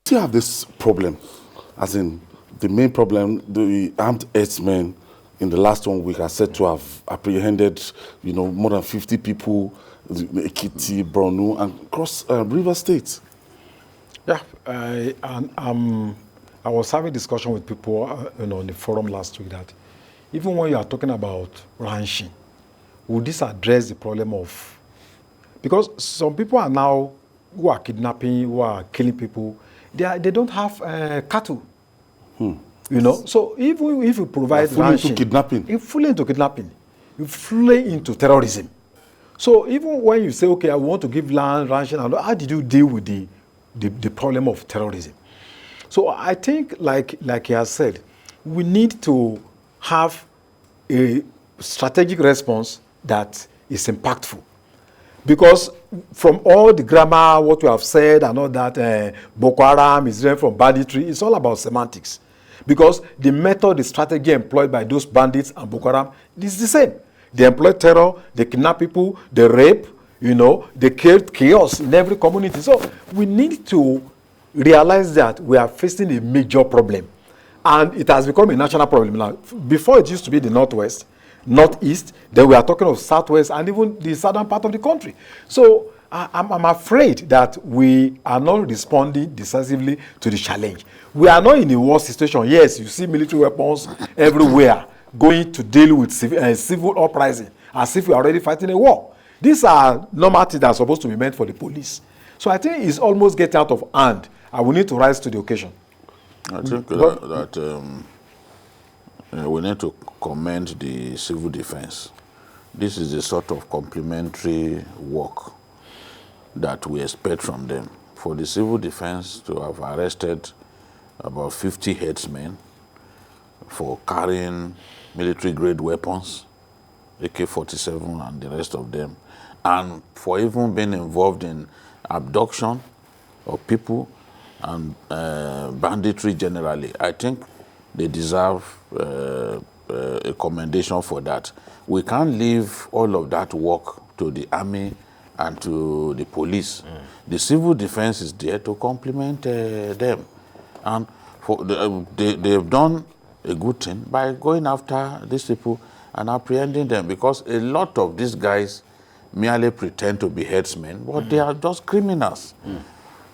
still have this problem, as in the main problem, the armed herdsmen in the last 1 week are said to have apprehended, more than 50 people, Ekiti, Borno, and across river states. Yeah, I was having discussion with people, on the forum last week that even when you are talking about ranching, would this address the problem of, because some people are now who are kidnapping, who are killing people, they don't have cattle. So even if you provide fully ranching, into kidnapping. You fully into terrorism. So even when you say, okay, I want to give land ranching, how did you deal with the problem of terrorism? So I think, like he has said, we need to have a strategic response that is impactful. Because from all the grammar, what we have said and all that, Boko Haram is different from banditry, it's all about semantics. Because the method, the strategy employed by those bandits and Boko Haram is the same. They employ terror, they kidnap people, they rape, they create chaos in every community. So we need to realize that we are facing a major problem. And it has become a national problem now. Before it used to be the Northwest, Northeast, then we are talking of Southwest and even the southern part of the country. So I'm afraid that we are not responding decisively to the challenge. We are not in a war situation. Yes, you see military weapons everywhere going to deal with civil uprising as if we are already fighting a war. These are normal things that are supposed to be meant for the police. So I think it's almost getting out of hand, and we need to rise to the occasion. I think that we need to commend the civil defense. This is the sort of complementary work that we expect from them. For the civil defense to have arrested about 50 headsmen for carrying military-grade weapons, AK-47 and the rest of them, and for even being involved in abduction of people and banditry generally. I think they deserve a commendation for that. We can't leave all of that work to the army and to the police. The civil defense is there to complement them. And they've done a good thing by going after these people and apprehending them, because a lot of these guys merely pretend to be headsmen, but they are just criminals,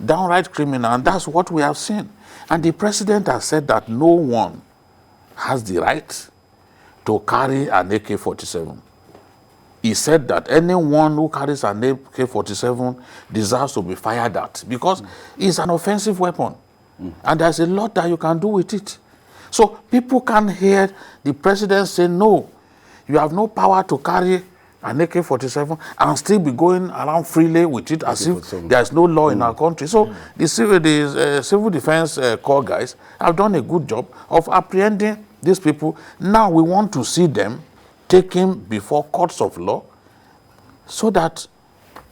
downright criminal, and that's what we have seen. And the president has said that no one has the right to carry an AK-47. He said that anyone who carries an AK-47 deserves to be fired at, because it's an offensive weapon, and there's a lot that you can do with it. So people can hear the president say, no, you have no power to carry an AK-47 and still be going around freely with it as if there's no law in our country. So the civil defense corps guys have done a good job of apprehending these people. Now we want to see them taken before courts of law so that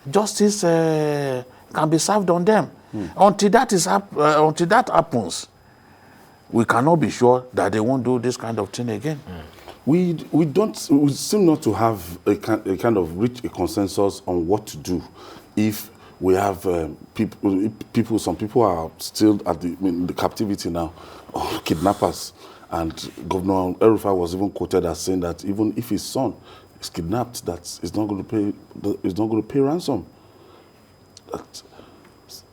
justice can be served on them. Until that happens, we cannot be sure that they won't do this kind of thing again. We seem not to have a kind of reach a consensus on what to do if we have some people are still in the captivity now, kidnappers. And Governor El-Rufai was even quoted as saying that even if his son is kidnapped, that he's not going to pay ransom.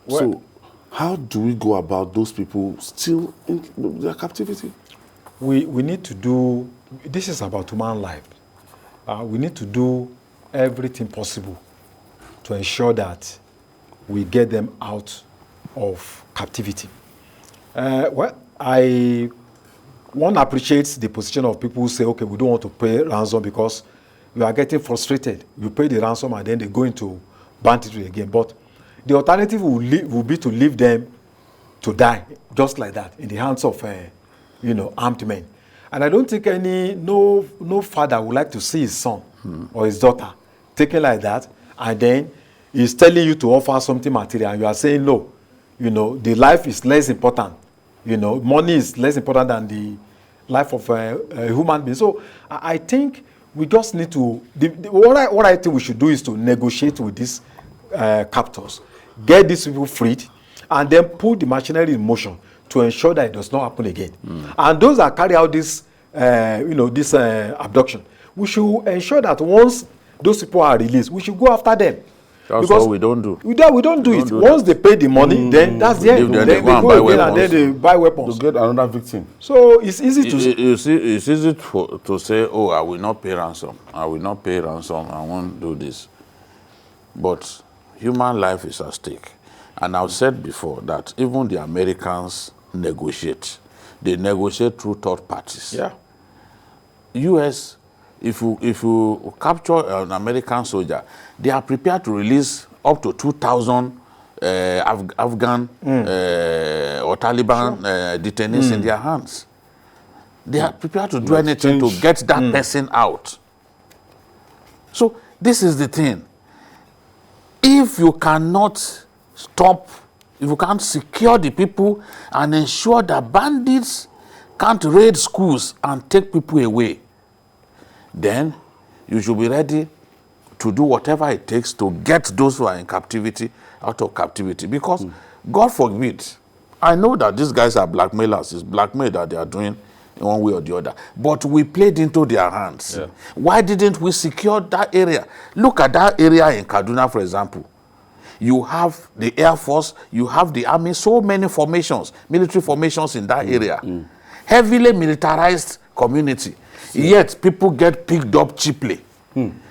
So how do we go about those people still in their captivity? We need to do, this is about human life. We need to do everything possible to ensure that we get them out of captivity. One appreciates the position of people who say, okay, we don't want to pay ransom because we are getting frustrated. You pay the ransom and then they go into banditry again. But the alternative will be to leave them to die, just like that, in the hands of armed men. And I don't think no father would like to see his son or his daughter taken like that, and then he's telling you to offer something material, and you are saying no. The life is less important. Money is less important than the life of a human being. So I think we just need to, what I think we should do is to negotiate with these captors, get these people freed, and then put the machinery in motion to ensure that it does not happen again. And those that carry out this, this abduction, we should ensure that once those people are released, we should go after them. That's because what we don't do. We don't do it. Once they pay the money, then that's the end. Then they go again and then they buy weapons. To get another victim. So it's easy to... You see, it's easy to say, oh, I will not pay ransom. I will not pay ransom. I won't do this. But human life is at stake. And I've said before that even the Americans negotiate. They negotiate through third parties. Yeah. U.S., if you capture an American soldier, they are prepared to release up to 2,000 Afghan or Taliban detainees in their hands. They are prepared to do anything to get that person out. So this is the thing. If you cannot stop, if you can't secure the people and ensure that bandits can't raid schools and take people away, then you should be ready to do whatever it takes to get those who are in captivity out of captivity. Because, God forbid, I know that these guys are blackmailers. It's blackmail that they are doing in one way or the other. But we played into their hands. Yeah. Why didn't we secure that area? Look at that area in Kaduna, for example. You have the Air Force, you have the Army, so many formations, military formations in that area. Heavily militarized community. Yet people get picked up cheaply.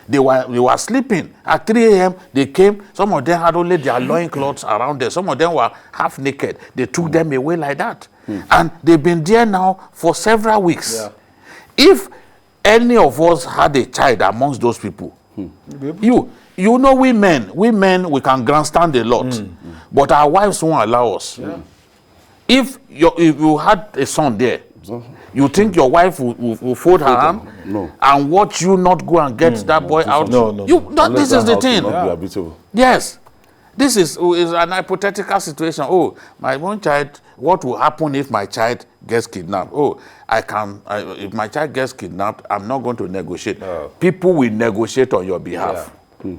They were sleeping. At 3 a.m. they came. Some of them had only their loincloths around them. Some of them were half naked. They took them away like that. And they've been there now for several weeks. Yeah. If any of us had a child amongst those people, you know we men, we can grandstand a lot. But our wives won't allow us. Yeah. If you had a son there, you think your wife will fold her hand and watch you not go and get that boy out? No. This is the thing. Yes. This is an hypothetical situation. Oh, my own child, what will happen if my child gets kidnapped? Oh, if my child gets kidnapped, I'm not going to negotiate. People will negotiate on your behalf. Yeah.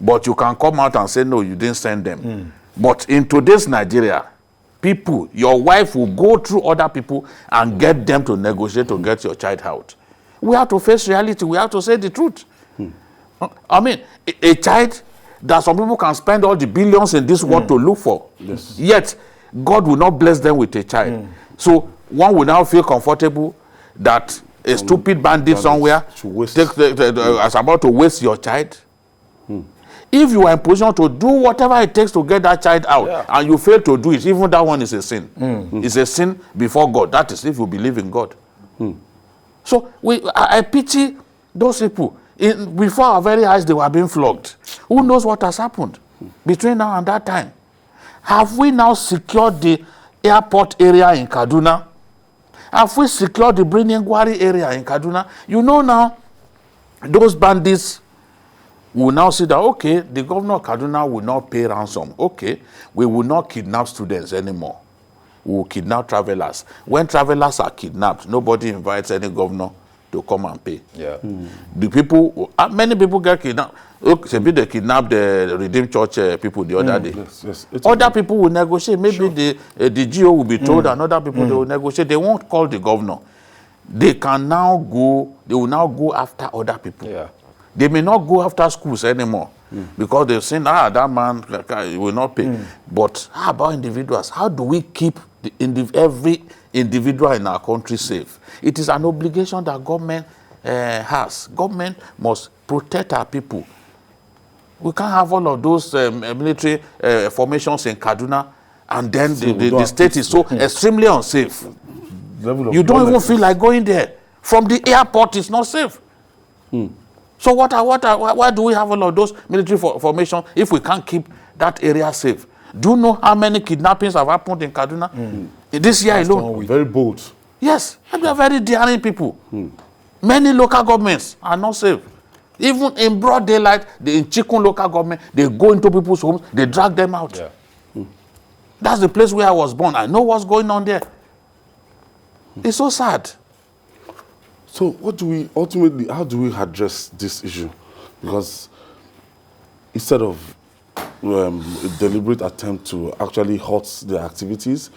But you can come out and say, no, you didn't send them. But in today's Nigeria, people, your wife will go through other people and get them to negotiate to get your child out. We have to face reality. We have to say the truth. I mean, a child that some people can spend all the billions in this world to look for. Yes. Yet, God will not bless them with a child. So, one will now feel comfortable that a stupid bandit somewhere is about to waste your child. If you are in position to do whatever it takes to get that child out, and you fail to do it, even that one is a sin. It's a sin before God. That is if you believe in God. So I pity those people. Before our very eyes, they were being flogged. Who knows what has happened between now and that time? Have we now secured the airport area in Kaduna? Have we secured the Briningwari area in Kaduna? You know now, those bandits will now see that, okay, the governor of Kaduna will not pay ransom. Okay, we will not kidnap students anymore. We will kidnap travelers. When travelers are kidnapped, nobody invites any governor to come and pay. Yeah. The people, many people get kidnapped. Okay, they kidnapped the Redeemed Church people the other day. Yes. Other people will negotiate. Maybe the GO will be told, and other people they will negotiate. They won't call the governor. They can now go. They will now go after other people. Yeah. They may not go after schools anymore because they've seen, that man will not pay. But how about individuals? How do we keep every individual in our country safe? It is an obligation that government has. Government must protect our people. We can't have all of those military formations in Kaduna, and then the state is so extremely unsafe. You don't even feel like going there. From the airport, it's not safe. So why do we have all of those military formations if we can't keep that area safe? Do you know how many kidnappings have happened in Kaduna? This year alone. Very bold. Yes, they are very daring people. Many local governments are not safe. Even in broad daylight, in Chikun local government, they go into people's homes, they drag them out. Yeah. That's the place where I was born. I know what's going on there. It's so sad. So how do we address this issue? Because instead of a deliberate attempt to actually halt their activities.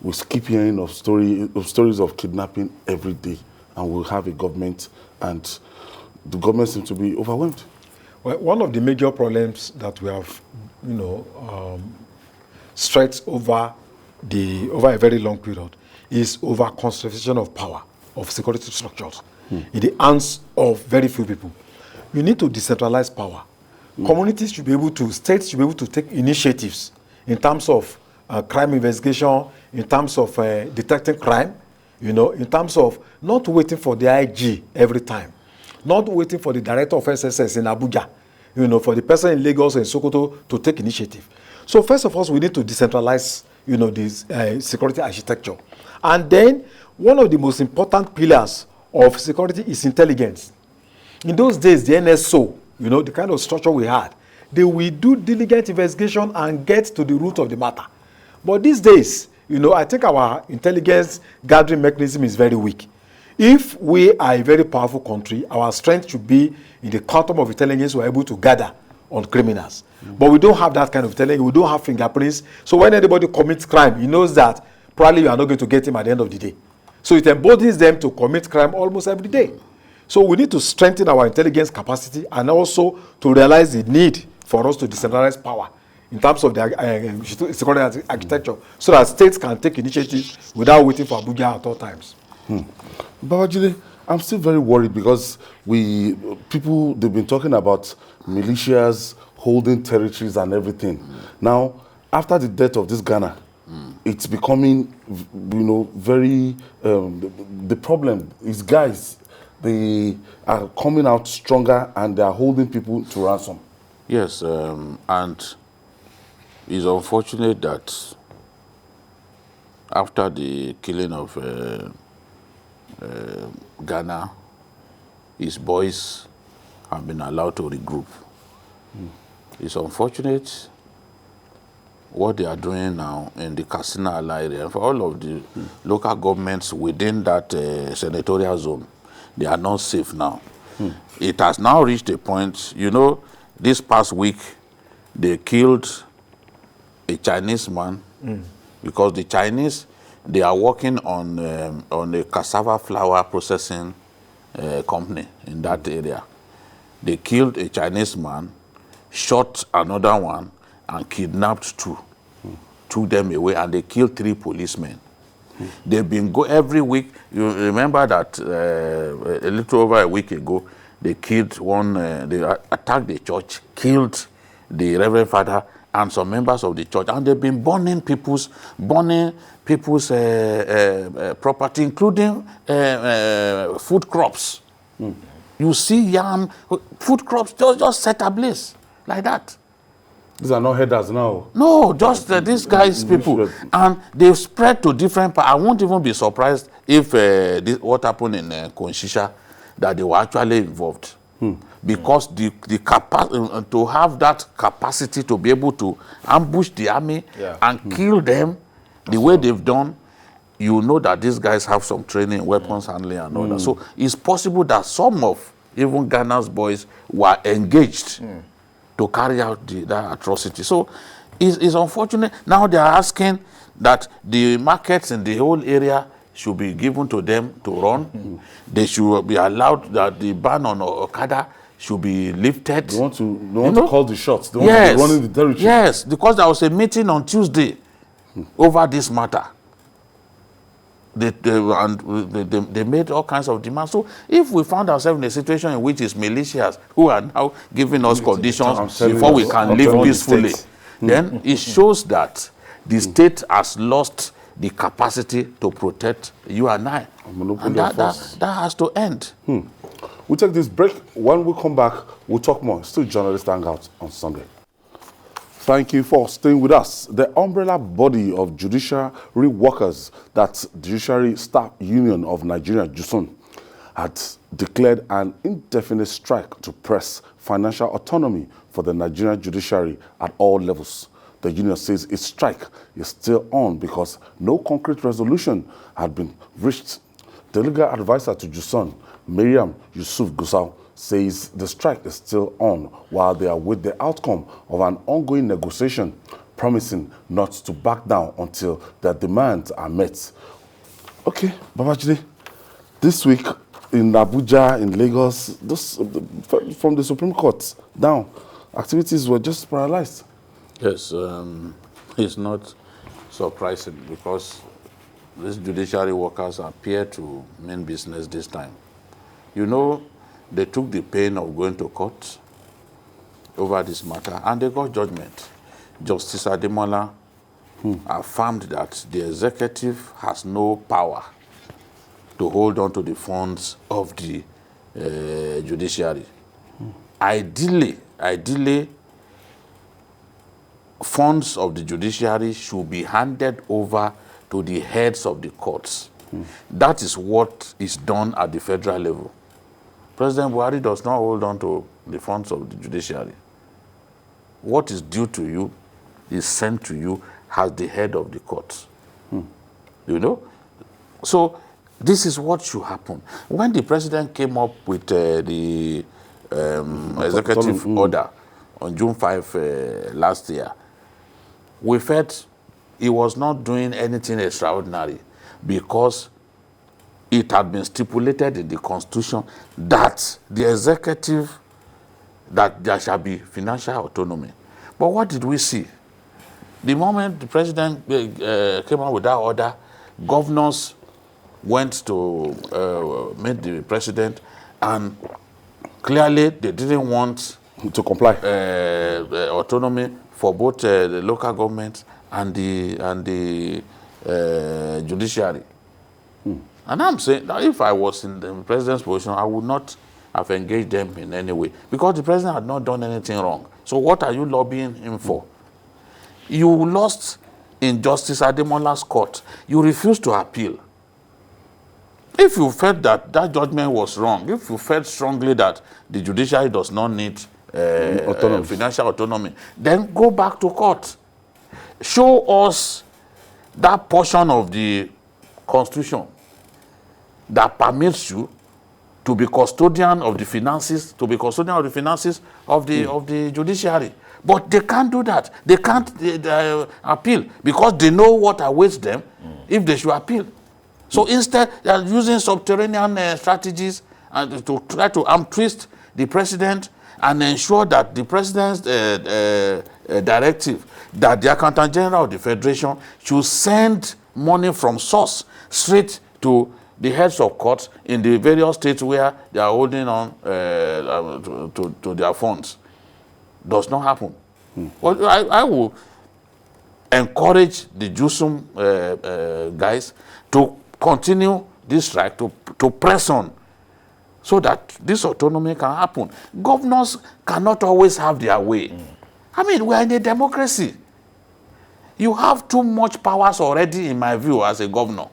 We keep hearing of stories of kidnapping every day, and we'll have a government, and the government seems to be overwhelmed. Well, one of the major problems that we have, stretched over a very long period is over concentration of power of security structures in the hands of very few people. You need to decentralize power. Communities should be able to, states should be able to take initiatives in terms of crime investigation, in terms of detecting crime, in terms of not waiting for the IG every time, not waiting for the director of SSS in Abuja, for the person in Lagos and Sokoto to take initiative. So first of all, we need to decentralize, this security architecture. And then one of the most important pillars of security is intelligence. In those days, the NSO, the kind of structure we had, they will do diligent investigation and get to the root of the matter. But these days, I think our intelligence gathering mechanism is very weak. If we are a very powerful country, our strength should be in the quantum of intelligence we're able to gather on criminals. But we don't have that kind of intelligence. We don't have fingerprints. So when anybody commits crime, he knows that probably you are not going to get him at the end of the day. So it emboldens them to commit crime almost every day. So we need to strengthen our intelligence capacity and also to realize the need for us to decentralize power in terms of the security architecture so that states can take initiatives without waiting for Abuja at all times. Babajide, I'm still very worried because they've been talking about militias holding territories and everything. Now, after the death of this Ghana, it's becoming, very, the problem is guys, they are coming out stronger and they are holding people to ransom. Yes, and it's unfortunate that after the killing of Ghana, his boys have been allowed to regroup. It's unfortunate what they are doing now in the Katsina area. For all of the local governments within that senatorial zone, they are not safe now. It has now reached a point, this past week, they killed a Chinese man because the Chinese, they are working on a cassava flour processing company in that area. They killed a Chinese man, shot another one, and kidnapped two, took them away, and they killed 3 policemen. They've been every week. You remember that a little over a week ago, they killed one, they attacked the church, killed the Reverend Father and some members of the church, and they've been burning people's property, including food crops. You see yam, food crops just set ablaze like that. These are not headers now. No, just these guys, people. And they've spread to different parts. I won't even be surprised if what happened in Konshisha, that they were actually involved. Because the capacity to have that capacity to be able to ambush the army and kill them the way they've done, you know that these guys have some training in weapons handling and all that. So it's possible that some of even Ghana's boys were engaged to carry out that atrocity. So it's unfortunate. Now they are asking that the markets in the whole area should be given to them to run. They should be allowed, that the ban on Okada should be lifted. They want to call the shots. They want to be running the territory. Yes, because there was a meeting on Tuesday over this matter. They made all kinds of demands. So if we found ourselves in a situation in which it's militias who are now giving us conditions before we can live peacefully, then it shows that the state has lost the capacity to protect you and I. And that has to end. We'll take this break. When we come back, we'll talk more. Still Journalist Hangout on Sunday. Thank you for staying with us. The umbrella body of judiciary workers, that's Judiciary Staff Union of Nigeria, JUSUN, had declared an indefinite strike to press financial autonomy for the Nigerian judiciary at all levels. The union says its strike is still on because no concrete resolution had been reached. The legal advisor to JUSUN, Mariam Yusuf Gusau, says the strike is still on while they await the outcome of an ongoing negotiation, promising not to back down until their demands are met. Okay, Babajide, this week in Abuja, in Lagos, from the Supreme Court down, activities were just paralyzed. Yes, it's not surprising because these judiciary workers appear to mean business this time. You know, they took the pain of going to court over this matter and they got judgment. Justice Ademola affirmed that the executive has no power to hold on to the funds of the judiciary. Ideally, funds of the judiciary should be handed over to the heads of the courts. That is what is done at the federal level. President Buhari does not hold on to the funds of the judiciary. What is due to you is sent to you as the head of the courts. You know? So this is what should happen. When the president came up with the executive order on June 5 last year, we felt he was not doing anything extraordinary because it had been stipulated in the Constitution that the executive, that there shall be financial autonomy. But what did we see? The moment the president came out with that order, governors went to meet the president, and clearly they didn't want to comply autonomy for both the local government and the judiciary. And I'm saying that if I was in the president's position, I would not have engaged them in any way because the president had not done anything wrong. So what are you lobbying him for? You lost in Justice Ademola's court. You refused to appeal. If you felt that that judgment was wrong, if you felt strongly that the judiciary does not need financial autonomy, then go back to court. Show us that portion of the Constitution that permits you to be custodian of the finances, of the judiciary. But they can't do that. They can't appeal because they know what awaits them if they should appeal. So instead, they are using subterranean strategies and to try to arm twist the president and ensure that the president's directive that the Accountant General of the Federation should send money from source straight to the heads of courts in the various states where they are holding on to their funds. Does not happen. Well, I will encourage the JUSUM guys to continue this strike, to press on so that this autonomy can happen. Governors cannot always have their way. I mean, we are in a democracy. You have too much powers already, in my view, as a governor.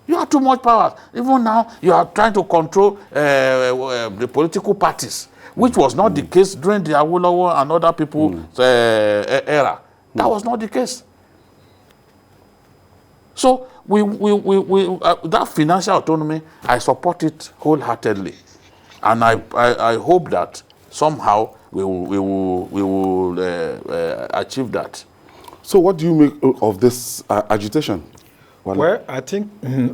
You have too much powers. Even now, you are trying to control the political parties, which was not the case during the Awolowo and other people's era. That was not the case. So that financial autonomy, I support it wholeheartedly, and I hope that somehow we will achieve that. So, what do you make of this agitation? Well, I think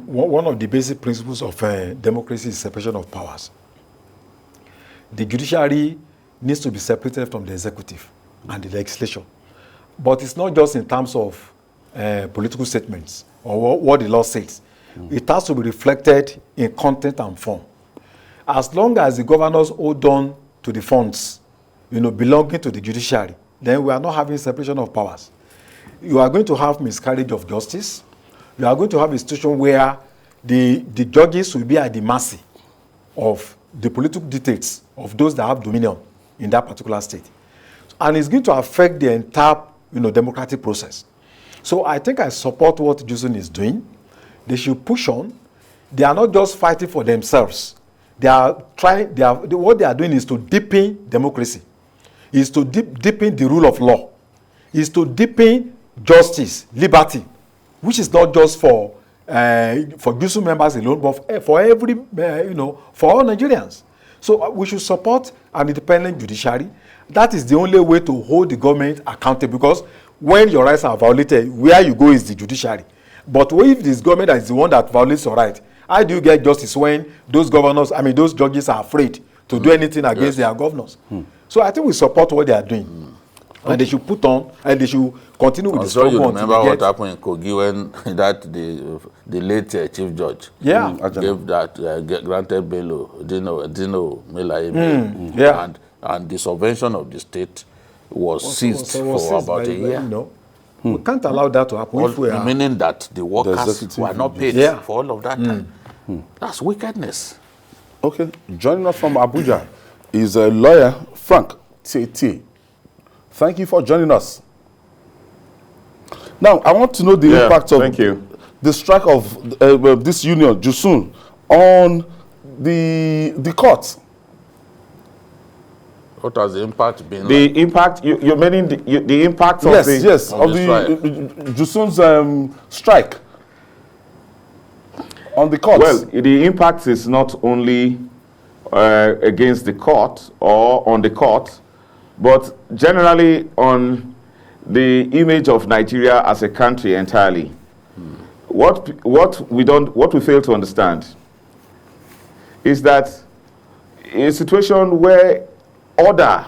one of the basic principles of democracy is separation of powers. The judiciary needs to be separated from the executive and the legislature. But it's not just in terms of political statements or what the law says. It has to be reflected in content and form. As long as the governors hold on to the funds, belonging to the judiciary, then we are not having separation of powers. You are going to have miscarriage of justice. You are going to have a situation where the judges will be at the mercy of the political dictates of those that have dominion in that particular state. And it's going to affect the entire democratic process. So I think I support what JUSUM is doing. They should push on. They are not just fighting for themselves. What they are doing is to deepen democracy, is to deepen the rule of law, is to deepen justice, liberty, which is not just for JUSUM members alone, but for every, for all Nigerians. So we should support an independent judiciary. That is the only way to hold the government accountable, because when your rights are violated, where you go is the judiciary. But if this government is the one that violates your right, how do you get justice when those those judges are afraid to do anything against their governors? So I think we support what they are doing. And they should put on, and they should continue with the struggle. You remember what happened in Kogi when the late chief judge gave that granted bail, Dino Melaye, and the subvention of the state was seized for about a year. We can't allow that to happen. Meaning that the workers were not paid for all of that time. That's wickedness. Okay, joining us from Abuja is a lawyer, Frank T. Thank you for joining us. Now, I want to know the impact of the strike of this union, Jusun, on the court. What has the impact been? The impact, you're meaning the impact of the... Yes, of the Jusun's strike on the court. Well, the impact is not only against the court or on the court, but generally on the image of Nigeria as a country entirely. What we fail to understand is that a situation where order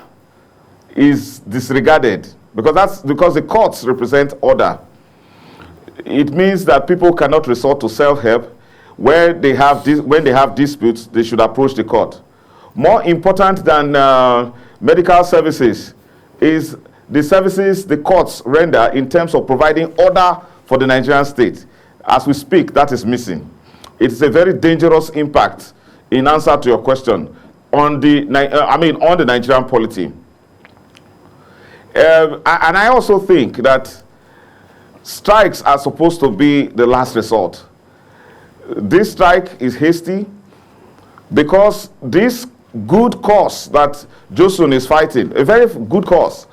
is disregarded, because the courts represent order, it means that people cannot resort to self-help. When they have disputes, they should approach the court. More important than medical services is the services the courts render in terms of providing order for the Nigerian state. As we speak, that is missing. It is a very dangerous impact, in answer to your question, on the Nigerian polity. And I also think that strikes are supposed to be the last resort. This strike is hasty because this good cause that Josun is fighting, a very good cause,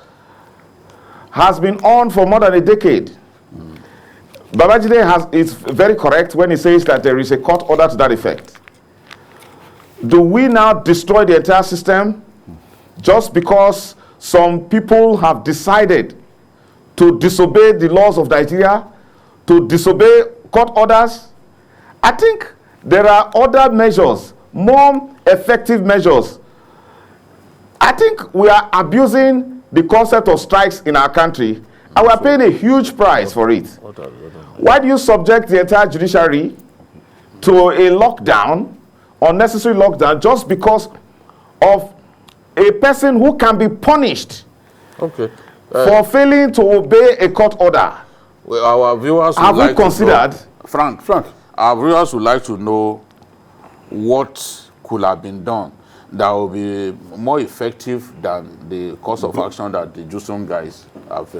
has been on for more than a decade. Babajide is very correct when he says that there is a court order to that effect. Do we now destroy the entire system just because some people have decided to disobey the laws of Nigeria, to disobey court orders? I think there are other measures, more effective measures. I think we are abusing the concept of strikes in our country, and we are paying a huge price for it. Why do you subject the entire judiciary to a lockdown, unnecessary lockdown, just because of a person who can be punished for failing to obey a court order? Well, our viewers have we considered, Frank, our viewers would like to know what could have been done that will be more effective than the course of action that the Jusun guys have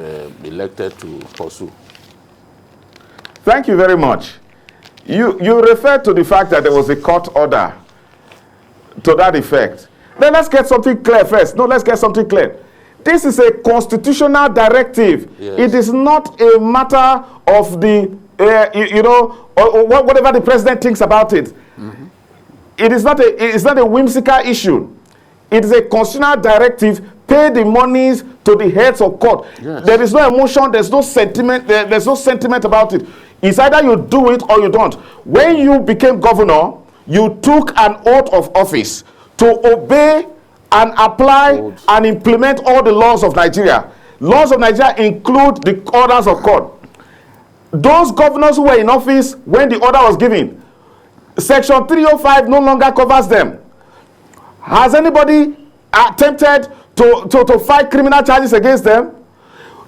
elected to pursue. Thank you very much. You referred to the fact that there was a court order to that effect. Then let's get something clear first. No, let's get something clear. This is a constitutional directive. Yes. It is not a matter of the, or whatever the president thinks about it. Mm-hmm. It is not a whimsical issue. It is a constitutional directive. Pay the monies to the heads of court. Yes. There is no emotion. There's no sentiment. There's no sentiment about it. It's either you do it or you don't. When you became governor, you took an oath of office to obey and apply and implement all the laws of Nigeria. Laws of Nigeria include the orders of court. Those governors who were in office when the order was given, Section 305 no longer covers them. Has anybody attempted to fight criminal charges against them?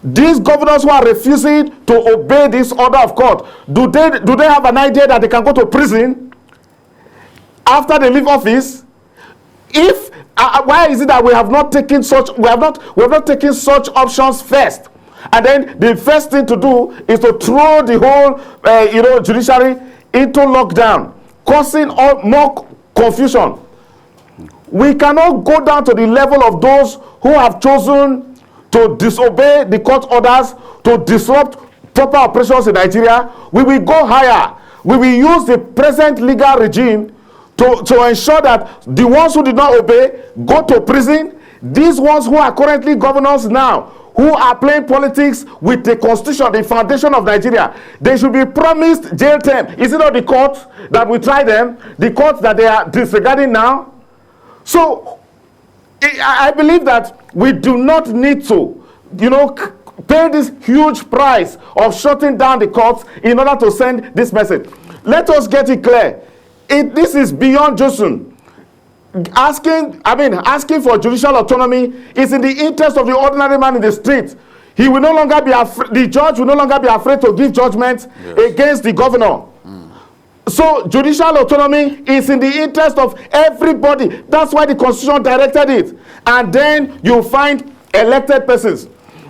These governors who are refusing to obey this order of court, do they have an idea that they can go to prison after they leave office? If why is it that we have not taken taken such options first? And then the first thing to do is to throw the whole judiciary into lockdown, causing more confusion. We cannot go down to the level of those who have chosen to disobey the court orders, to disrupt proper operations in Nigeria. We will go higher. We will use the present legal regime to ensure that the ones who did not obey go to prison. These ones who are currently governors now, who are playing politics with the constitution, the foundation of Nigeria, they should be promised jail term. Is it not the court that will try them? The court that they are disregarding now? So I believe that we do not need to, pay this huge price of shutting down the courts in order to send this message. Let us get it clear. This is beyond Josun. Asking for judicial autonomy is in the interest of the ordinary man in the street. He will no longer be the judge will no longer be afraid to give judgment against the governor. So judicial autonomy is in the interest of everybody. That's why the constitution directed it. And then you find elected persons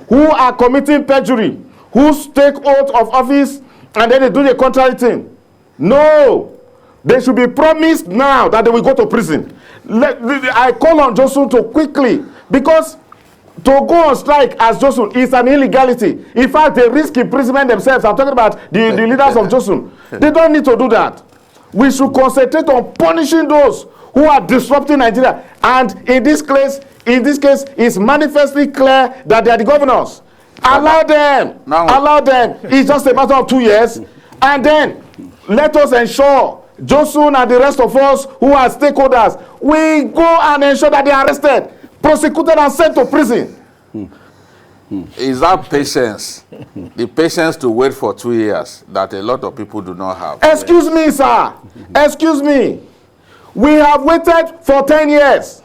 who are committing perjury, who take oath of office, and then they do the contrary thing. No, they should be promised now that they will go to prison. I call on Josun to quickly, because to go on strike as Josun is an illegality. In fact, they risk imprisonment themselves. I'm talking about the leaders of Josun. They don't need to do that. We should concentrate on punishing those who are disrupting Nigeria. And in this case, it's manifestly clear that they are the governors. Allow them. Allow them. It's just a matter of 2 years. And then let us ensure Josun and the rest of us who are stakeholders, we go and ensure that they are arrested, prosecuted, and sent to prison. Is that patience, the patience to wait for 2 years, that a lot of people do not have? Excuse me, sir. Excuse me. We have waited for 10 years.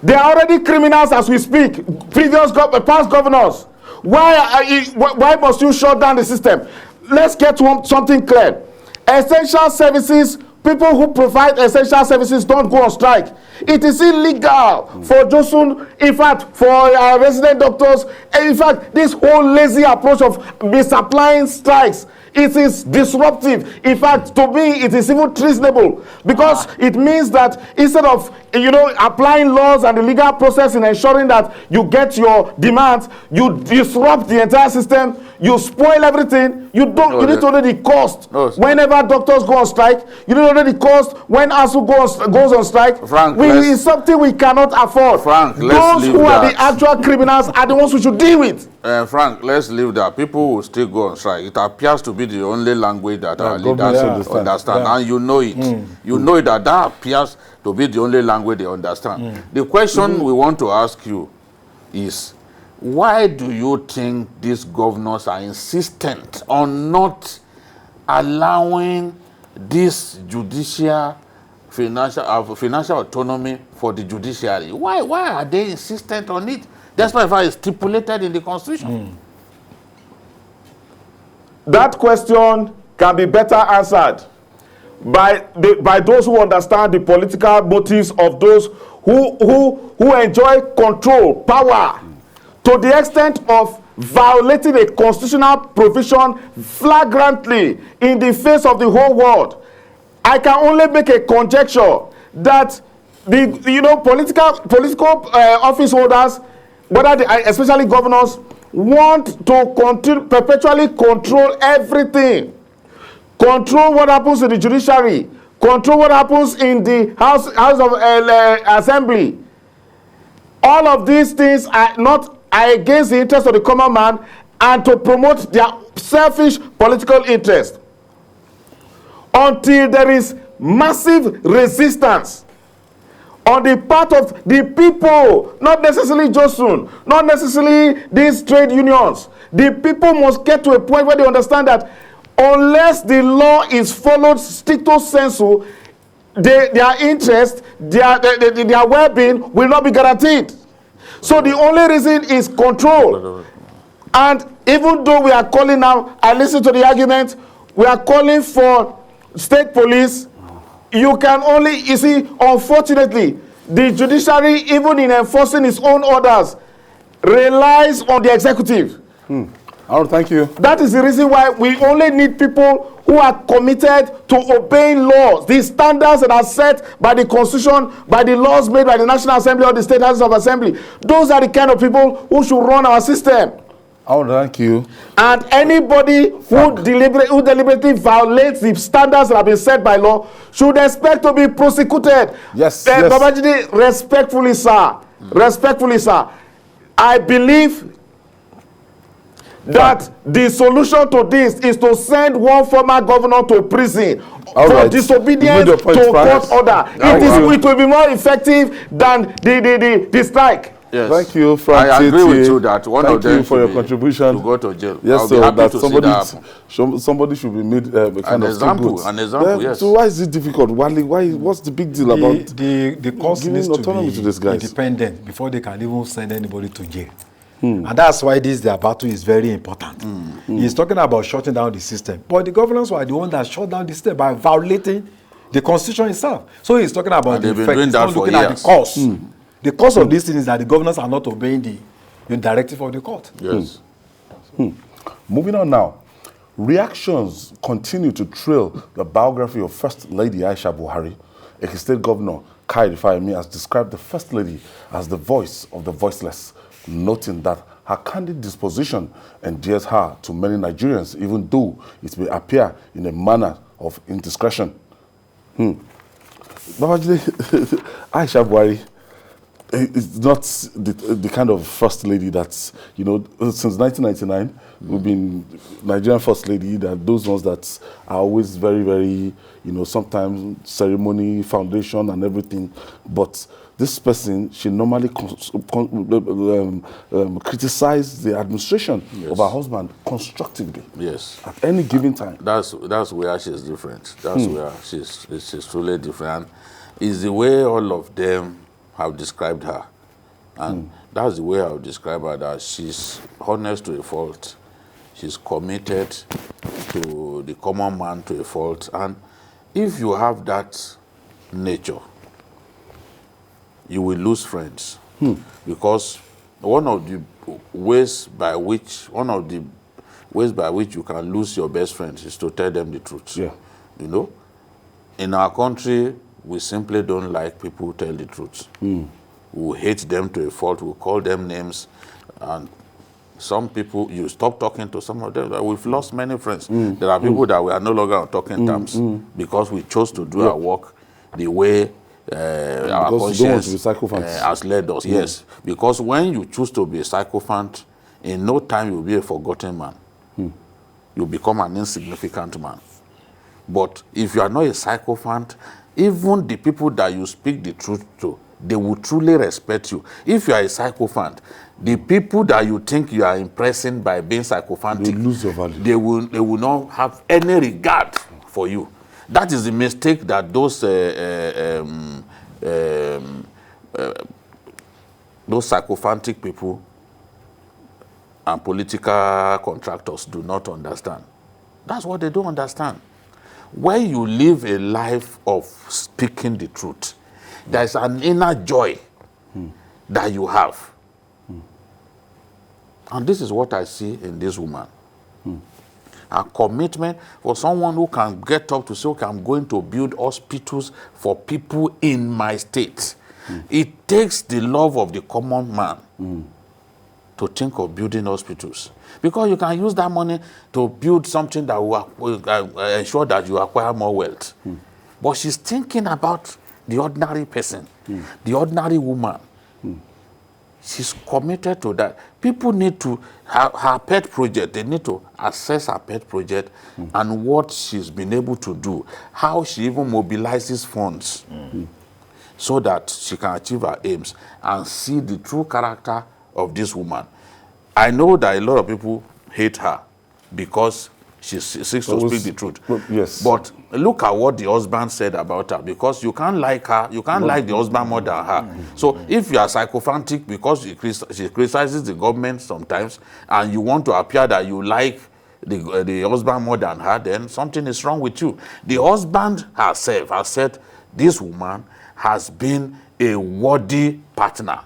They are already criminals as we speak. Past governors. Why must you shut down the system? Let's get something clear. Essential services, people who provide essential services don't go on strike. It is illegal for Josun, in fact, for resident doctors. In fact, this whole lazy approach of misapplying strikes, it is disruptive. In fact, to me, it is even treasonable, because it means that instead of applying laws and the legal process in ensuring that you get your demands, you disrupt the entire system. You spoil everything. You need to know the cost. Whenever doctors go on strike, you need to know the cost. When ASU goes on strike, it's something we cannot afford. Frank, those who are the actual criminals are the ones we should deal with. Frank, let's leave that. People will still go on strike. It appears to be the only language that our leaders understand. And you know it. You know it, that appears to be the only language they understand. The question we want to ask you is, why do you think these governors are insistent on not allowing this judicial financial autonomy for the judiciary? Why are they insistent on it? Despite the fact it's stipulated in the Constitution. That question can be better answered by those who understand the political motives of those who enjoy control, power, to the extent of violating a constitutional provision flagrantly in the face of the whole world. I can only make a conjecture that the political office holders, especially governors, want to perpetually control everything. Control what happens in the judiciary. Control what happens in the House of Assembly. All of these things are against the interest of the common man and to promote their selfish political interest. Until there is massive resistance on the part of the people, not necessarily Josun, not necessarily these trade unions. The people must get to a point where they understand that unless the law is followed stricto sensu, their interest, their well-being will not be guaranteed. So the only reason is control. And even though we are calling now, I listen to the argument, we are calling for state police. You can only, unfortunately, the judiciary, even in enforcing its own orders, relies on the executive. Thank you. That is the reason why we only need people who are committed to obeying laws, the standards that are set by the Constitution, by the laws made by the National Assembly or the State Houses of Assembly. Those are the kind of people who should run our system. Oh, thank you. And anybody who deliberately violates the standards that have been set by law should expect to be prosecuted. Yes, yes. Babajide, respectfully, sir. Respectfully, sir. I believe that the solution to this is to send one former governor to prison for disobedience to court order. It will be more effective than the strike. Yes. Thank you, Frank. I agree with you that one Thank of them you for your contribution to go to jail. Yes, I'll so be happy that to see that happen. somebody should be made kind of example. An example, yes. So why is it difficult? Why? What's the big deal about the court giving needs autonomy to these guys? independent before they can even send anybody to jail? And that's why their battle is very important. He's talking about shutting down the system, but the governors were the one that shut down the system by violating the constitution itself. So he's talking about the effect. He's not looking at the cause. The cause of this thing is that the governors are not obeying the directive of the court. Yes. Moving on now. Reactions continue to trail the biography of First Lady Aisha Buhari. Ekiti State Governor Kai Fayemi has described the First Lady as the voice of the voiceless, noting that her candid disposition endears her to many Nigerians, even though it may appear in a manner of indiscretion. Babajide, Aisha Buhari is not the kind of first lady that's, since 1999, we've been Nigerian first lady, that those ones that are always very, very, sometimes ceremony, foundation and everything. But this person, she normally criticizes the administration of her husband constructively. Yes. At any given time. That's where she's different. That's where she's truly different. Is the way all of them have described her. And that's the way I would describe her, that she's honest to a fault. She's committed to the common man to a fault. And if you have that nature, you will lose friends. Because one of the ways by which you can lose your best friends is to tell them the truth. Yeah. In our country, we simply don't like people who tell the truth. We hate them to a fault. We call them names. And some people, you stop talking to some of them. We've lost many friends. There are people that we are no longer on talking terms because we chose to do our work the way our conscience has led us. Yes. Because when you choose to be a sycophant, in no time you'll be a forgotten man. You become an insignificant man. But if you are not a sycophant, even the people that you speak the truth to, they will truly respect you. If you are a sycophant, the people that you think you are impressing by being sycophantic, they lose your value. They will not have any regard for you. That is the mistake that those sycophantic people and political contractors do not understand. That's what they don't understand. When you live a life of speaking the truth, there's an inner joy that you have. And this is what I see in this woman. A commitment for someone who can get up to say, okay, I'm going to build hospitals for people in my state. It takes the love of the common man to think of building hospitals. Because you can use that money to build something that will ensure that you acquire more wealth. But she's thinking about the ordinary person, the ordinary woman. She's committed to that. People need to, her pet project, they need to assess her pet project and what she's been able to do, how she even mobilizes funds so that she can achieve her aims and see the true character of this woman. I know that a lot of people hate her because she seeks to speak the truth. Yes. But look at what the husband said about her, because you can't like her, you can't like the husband more than her. So if you are sycophantic because she criticizes the government sometimes and you want to appear that you like the husband more than her, then something is wrong with you. The husband herself has said this woman has been a worthy partner.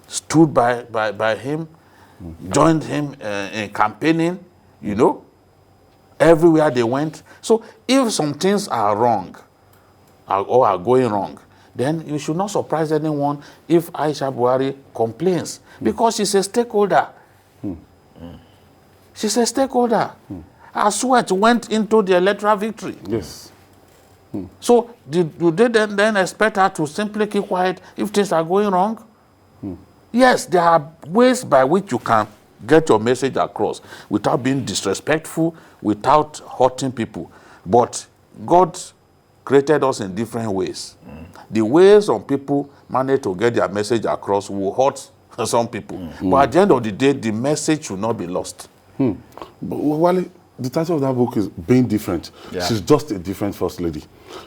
Stood by him, joined him in campaigning, everywhere they went. So if some things are wrong or are going wrong, then you should not surprise anyone if Aisha Buhari complains, because she's a stakeholder. She's a stakeholder. Her sweat went into the electoral victory. Yes. So do they then expect her to simply keep quiet if things are going wrong? Yes, there are ways by which you can get your message across without being disrespectful, without hurting people. But God created us in different ways. The ways some people manage to get their message across will hurt some people. But at the end of the day, the message should not be lost. But Wale, the title of that book is Being Different. Yeah. She's just a different first lady.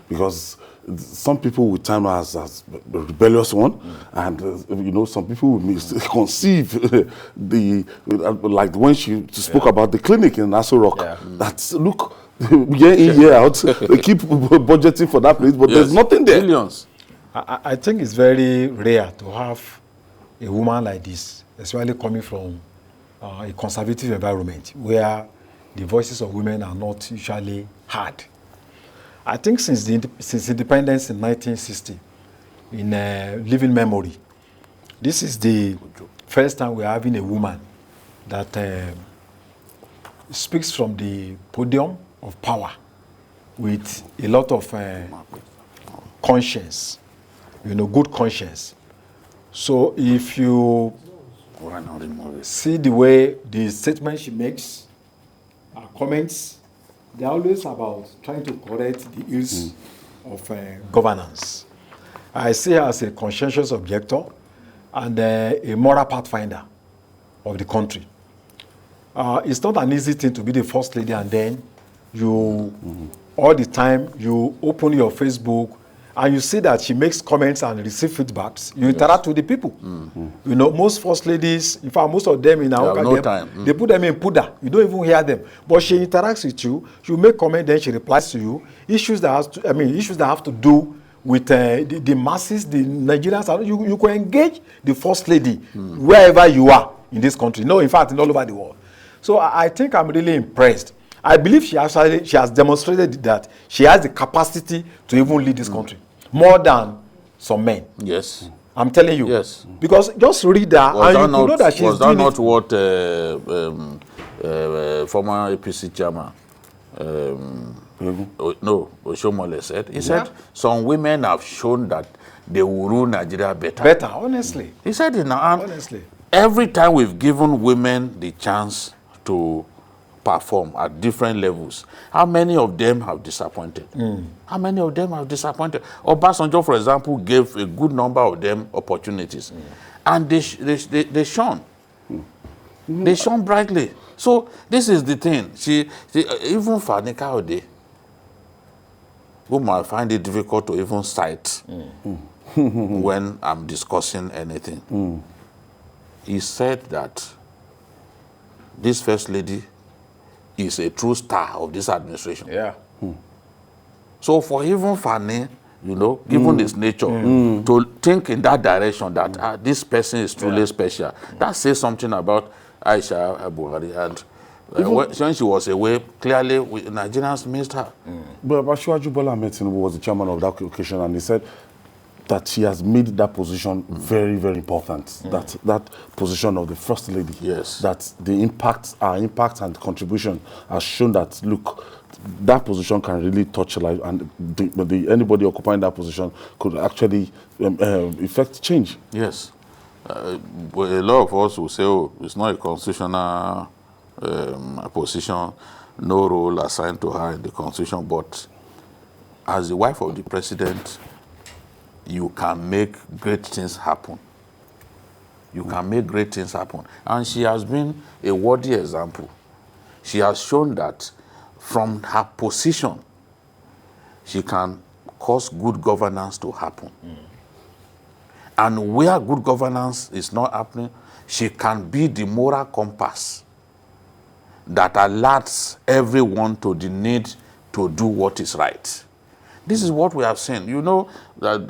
Because some people will term her as a rebellious one, and you know, some people will misconceive like when she spoke about the clinic in Aso Rock. Yeah. That's, look, year in, year out, they keep budgeting for that place, but there's nothing there. Billions. I think it's very rare to have a woman like this, especially coming from a conservative environment where the voices of women are not usually heard. I think since independence in 1960, in living memory, this is the first time we're having a woman that speaks from the podium of power with a lot of conscience, you know, good conscience. So if you see the way the statement she makes, her comments, they're always about trying to correct the ills of governance. I see her as a conscientious objector and a moral pathfinder of the country. It's not an easy thing to be the first lady and then you, all the time, you open your Facebook and you see that she makes comments and receive feedbacks. You interact with the people. You know, most first ladies, in fact, most of them in our they put them in Puda. You don't even hear them. But she interacts with you. She make comment, then she replies to you. Issues that have to do with the masses, the Nigerians. You can engage the first lady wherever you are in this country. No, in fact, in all over the world. So I think I'm really impressed. I believe she has demonstrated that she has the capacity to even lead this country more than some men. Yes. I'm telling you. Yes. Because just read that and you know that she's was that doing not it. what former APC chairman Oshomole said? He said some women have shown that they will rule Nigeria better. Better, honestly. He said it now. Honestly. Every time we've given women the chance to perform at different levels, how many of them have disappointed? How many of them have disappointed? Obasanjo, for example, gave a good number of them opportunities. And they shone. They shone brightly. So this is the thing. She even Fani Kaode, whom I find it difficult to even cite when I'm discussing anything. He said that this first lady is a true star of this administration. Yeah. So for even Fani, you know, given his nature, to think in that direction that this person is truly special, that says something about Aisha Buhari. And when she was away, clearly Nigerians missed her. But Asiwaju Bola Ahmed Tinubu was the chairman of that occasion, and he said that she has made that position very, very important. That position of the first lady. Yes. That our impact and contribution has shown that, look, that position can really touch life, and anybody occupying that position could actually effect change. Yes. But a lot of us will say, oh, it's not a constitutional position, no role assigned to her in the constitution, but as the wife of the president, you can make great things happen. You can make great things happen. And she has been a worthy example. She has shown that from her position, she can cause good governance to happen. And where good governance is not happening, she can be the moral compass that alerts everyone to the need to do what is right. This is what we have seen. You know that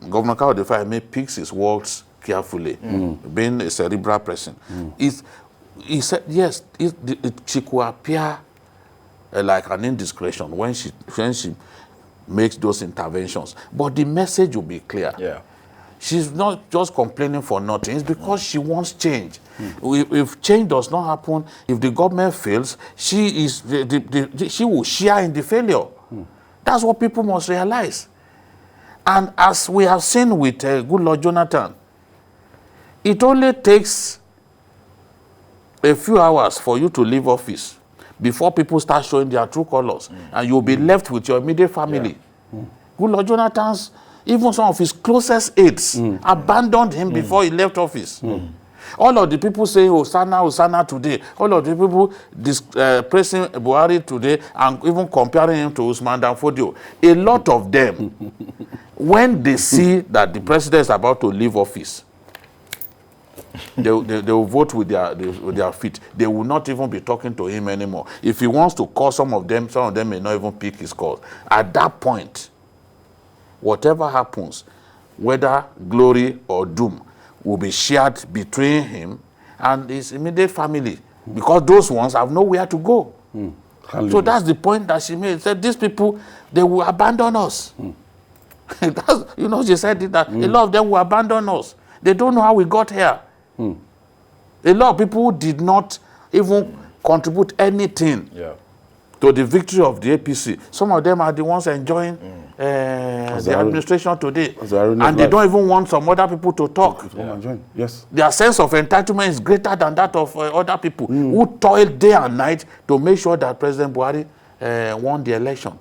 Governor Kaode Fayeme picks his words carefully, being a cerebral person. He said, yes, she could appear like an indiscretion when she makes those interventions, but the message will be clear. Yeah. she's not just complaining for nothing. It's because she wants change. If change does not happen, if the government fails, she will share in the failure. That's what people must realize. And as we have seen with good Lord Jonathan, it only takes a few hours for you to leave office before people start showing their true colors, and you'll be left with your immediate family. Good Lord Jonathan's, even some of his closest aides abandoned him before he left office. All of the people saying Hosanna, Hosanna today, all of the people praising Buhari today and even comparing him to Usman Dan Fodio, a lot of them, when they see that the president is about to leave office, they will vote with their feet. They will not even be talking to him anymore. If he wants to call some of them may not even pick his calls. At that point, whatever happens, whether glory or doom, will be shared between him and his immediate family, because those ones have nowhere to go. So that's the point that she made. She said, these people, they will abandon us. She said that a lot of them will abandon us. They don't know how we got here. A lot of people did not even contribute anything to the victory of the APC. Some of them are the ones enjoying the administration today. And they don't even want some other people to talk. Yes. Their sense of entitlement is greater than that of other people who toiled day and night to make sure that President Buhari won the election.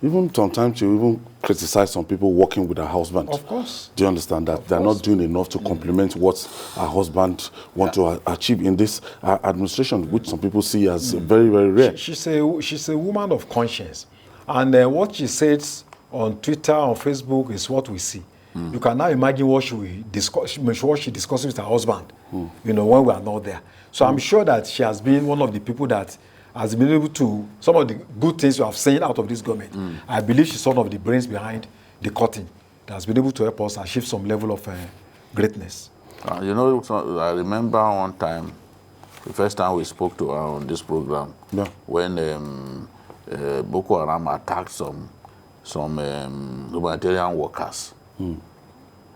Even sometimes you even criticize some people working with her husband. Of course. Do you understand that they're not doing enough to complement what her husband wants to achieve in this administration, which some people see as very, very rare. She's a woman of conscience. And what she says on Twitter, on Facebook, is what we see. You can now imagine what she discusses with her husband, when we are not there. So I'm sure that she has been one of the people that has been able to, some of the good things you have seen out of this government. I believe she's one of the brains behind the cutting that has been able to help us achieve some level of greatness. I remember one time, the first time we spoke to her on this program, when Boko Haram attacked some humanitarian workers.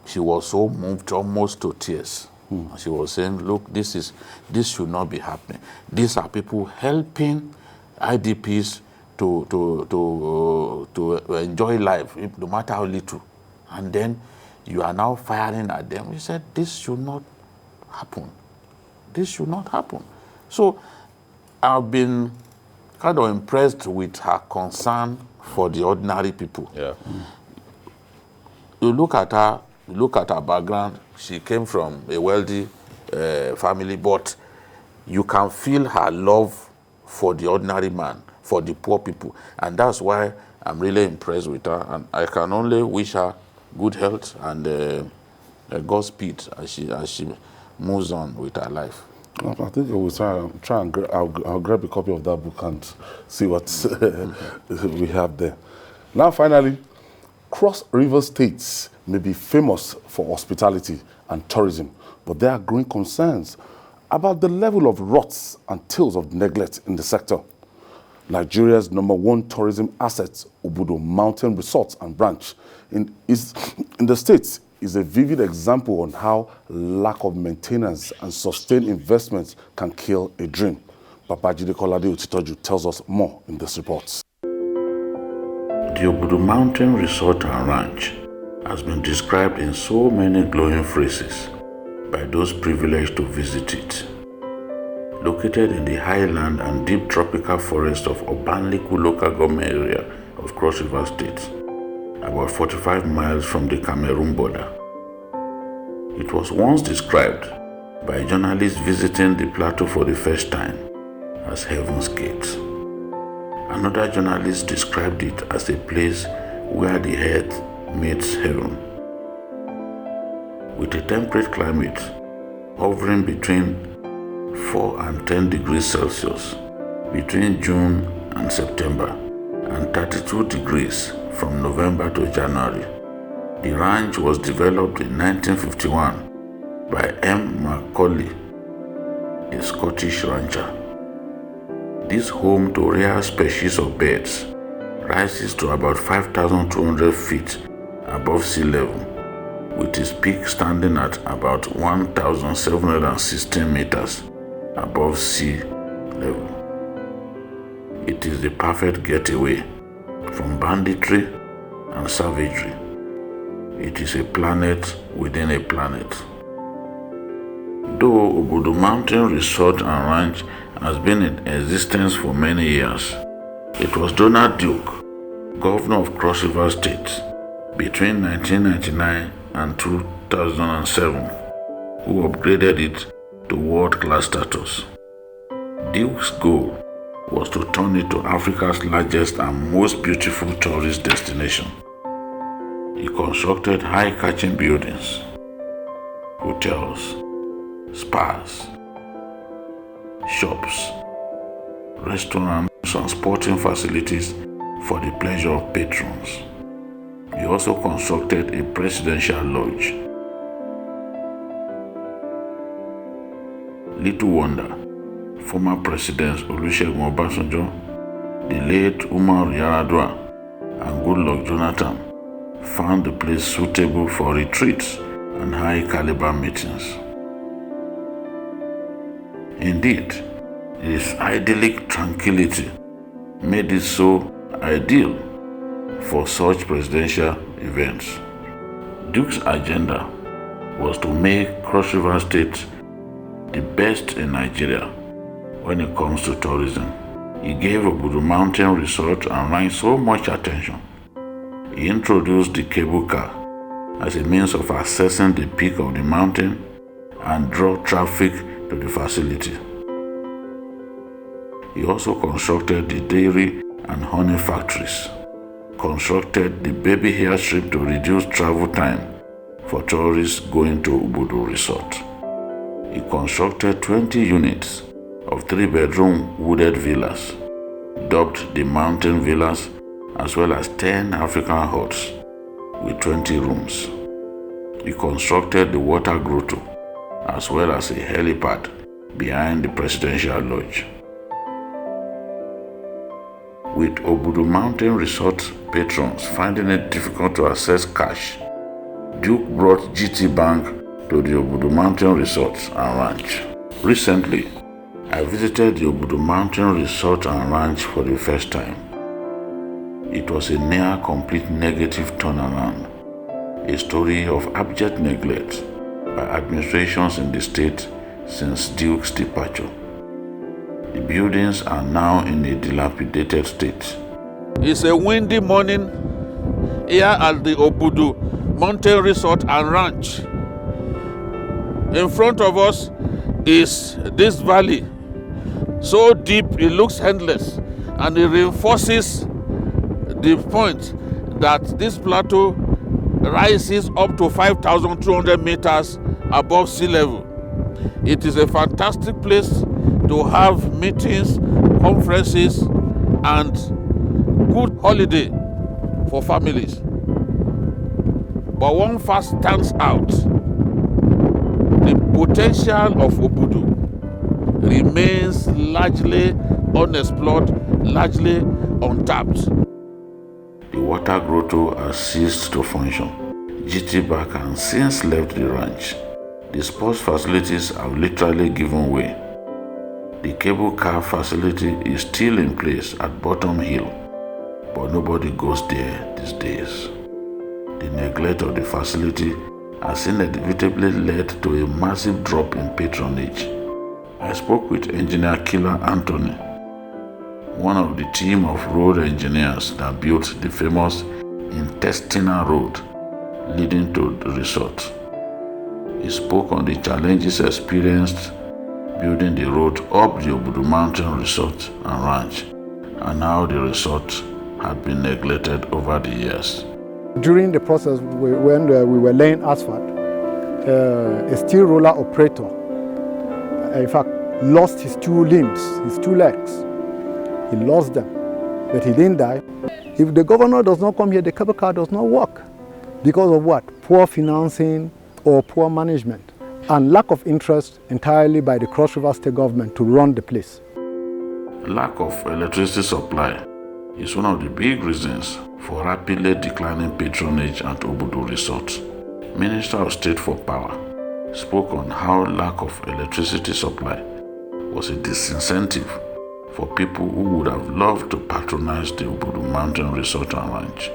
She was so moved almost to tears. She was saying, look, this should not be happening. These are people helping IDPs to enjoy life, no matter how little. And then you are now firing at them. We said, this should not happen. This should not happen. So I've been kind of impressed with her concern for the ordinary people. You look at her background. She came from a wealthy family, but you can feel her love for the ordinary man, for the poor people. And that's why I'm really impressed with her. And I can only wish her good health and Godspeed as she moves on with her life. I think we'll try and I'll grab a copy of that book and see what we have there. Now, finally, Cross River states may be famous for hospitality and tourism, but there are growing concerns about the level of rots and tales of neglect in the sector. Nigeria's #1 tourism asset, Obudu Mountain Resorts and Branch, in the States, is a vivid example on how lack of maintenance and sustained investments can kill a dream. Babajide Kolade Otitoju tells us more in this report. The Obudu Mountain Resort and Ranch has been described in so many glowing phrases by those privileged to visit it. Located in the highland and deep tropical forest of Obanliku local government area of Cross River State, about 45 miles from the Cameroon border. It was once described by journalists visiting the plateau for the first time as Heaven's Gate. Another journalist described it as a place where the earth meets heaven. With a temperate climate hovering between 4 and 10 degrees Celsius between June and September, and 32 degrees from November to January. The ranch was developed in 1951 by M. Macaulay, a Scottish rancher. This home to rare species of birds rises to about 5,200 feet above sea level with its peak standing at about 1,716 meters above sea level. It is the perfect getaway from banditry and savagery. It is a planet within a planet. Though Obudu Mountain Resort and Ranch has been in existence for many years, it was Donald Duke, governor of Cross River State, between 1999 and 2007, who upgraded it to world-class status. Duke's goal was to turn it to Africa's largest and most beautiful tourist destination. He constructed high-catching buildings, hotels, spas, shops, restaurants, and sporting facilities for the pleasure of patrons. He also constructed a presidential lodge. Little wonder, former Presidents Olusegun Obasanjo, the late Umar Yar'Adua, and Goodluck Jonathan found the place suitable for retreats and high-caliber meetings. Indeed, its idyllic tranquility made it so ideal for such presidential events. Duke's agenda was to make Cross River State the best in Nigeria when it comes to tourism. He gave Obudu Mountain Resort and Ranch so much attention. He introduced the cable car as a means of accessing the peak of the mountain and draw traffic to the facility. He also constructed the dairy and honey factories, constructed the baby airstrip to reduce travel time for tourists going to Obudu Resort. He constructed 20 units of 3-bedroom wooded villas, dubbed the Mountain Villas, as well as 10 African huts with 20 rooms. He constructed the water grotto, as well as a helipad behind the presidential lodge. With Obudu Mountain Resort patrons finding it difficult to access cash, Duke brought GT Bank to the Obudu Mountain Resort and Ranch. Recently, I visited the Obudu Mountain Resort and Ranch for the first time. It was a near complete negative turnaround, a story of abject neglect by administrations in the state since Duke's departure. The buildings are now in a dilapidated state. It's a windy morning here at the Obudu Mountain Resort and Ranch. In front of us is this valley, so deep it looks endless, and it reinforces the point that this plateau rises up to 5,200 meters above sea level. It is a fantastic place to have meetings, conferences, and good holiday for families. But one fact stands out: the potential of Obudu remains largely unexplored, largely untapped. The water grotto has ceased to function. GT Bank has since left the ranch. The sports facilities have literally given way. The cable car facility is still in place at Bottom Hill, but nobody goes there these days. The neglect of the facility has inevitably led to a massive drop in patronage. I spoke with engineer Killer Anthony, one of the team of road engineers that built the famous Intestinal Road leading to the resort. He spoke on the challenges experienced building the road up the Obudu Mountain Resort and Ranch, and how the resort had been neglected over the years. During the process when we were laying asphalt, a steel roller operator, in fact, lost his 2 limbs, his 2 legs. He lost them, but he didn't die. If the governor does not come here, the cable car does not work. Because of what? Poor financing or poor management, and lack of interest entirely by the Cross River State government to run the place. Lack of electricity supply is one of the big reasons for rapidly declining patronage at Obudu Resort. Minister of State for Power, spoke on how lack of electricity supply was a disincentive for people who would have loved to patronize the Obudu Mountain Resort and Ranch.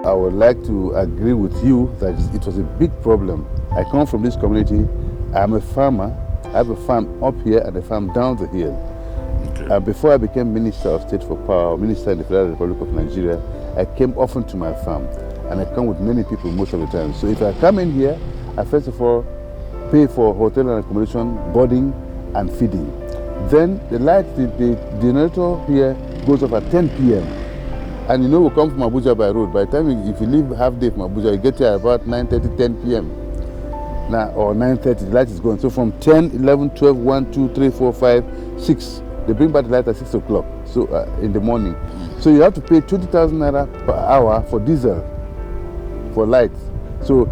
I would like to agree with you that it was a big problem. I come from this community. I'm a farmer. I have a farm up here and a farm down the hill. Okay. Before I became Minister of State for Power, Minister in the Federal Republic of Nigeria, I came often to my farm, and I come with many people most of the time. So if I come in here, I first of all pay for hotel and accommodation, boarding and feeding. Then the light, the generator here goes off at 10 p.m. And you know, we come from Abuja by road. By the time, if you leave half day from Abuja, you get here about 9:30, 10 p.m. Now, or 9:30, the light is gone. So from 10, 11, 12, 1, 2, 3, 4, 5, 6, they bring back the light at 6 o'clock so, in the morning. So you have to pay 20,000 naira per hour for diesel, for light. So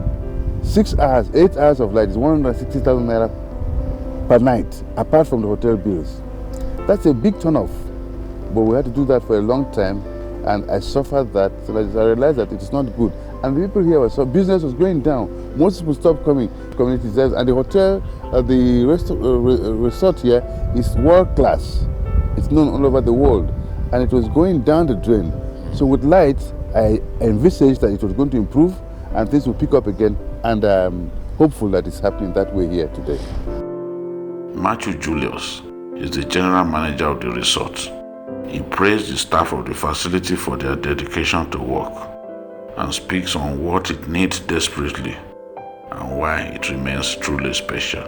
6 hours, 8 hours of light is 160,000 naira per night, apart from the hotel bills. That's a big turn-off. But we had to do that for a long time, and I suffered that, so I realized that it is not good. And the people here, so business was going down. Most people stopped coming, communities, and the hotel, the resort here is world class. It's known all over the world, and it was going down the drain. So with light, I envisaged that it was going to improve, and things will pick up again, and I'm hopeful that it's happening that way here today. Matthew Julius is the general manager of the resort. He praised the staff of the facility for their dedication to work and speaks on what it needs desperately and why it remains truly special.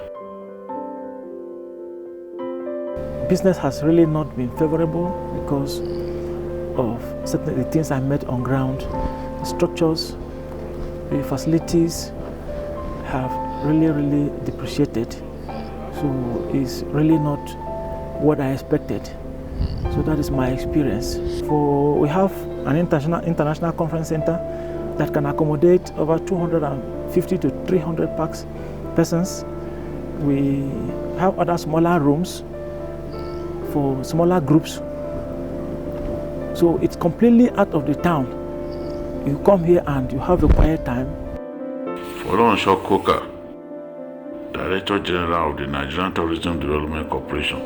Business has really not been favorable because of certain the things I met on ground. The structures, the facilities have really depreciated. So it's really not what I expected. So that is my experience. We have an international conference center that can accommodate over 250 to 300 persons. We have other smaller rooms for smaller groups. So it's completely out of the town. You come here and you have a quiet time. Folorunso Koka, Director General of the Nigerian Tourism Development Corporation,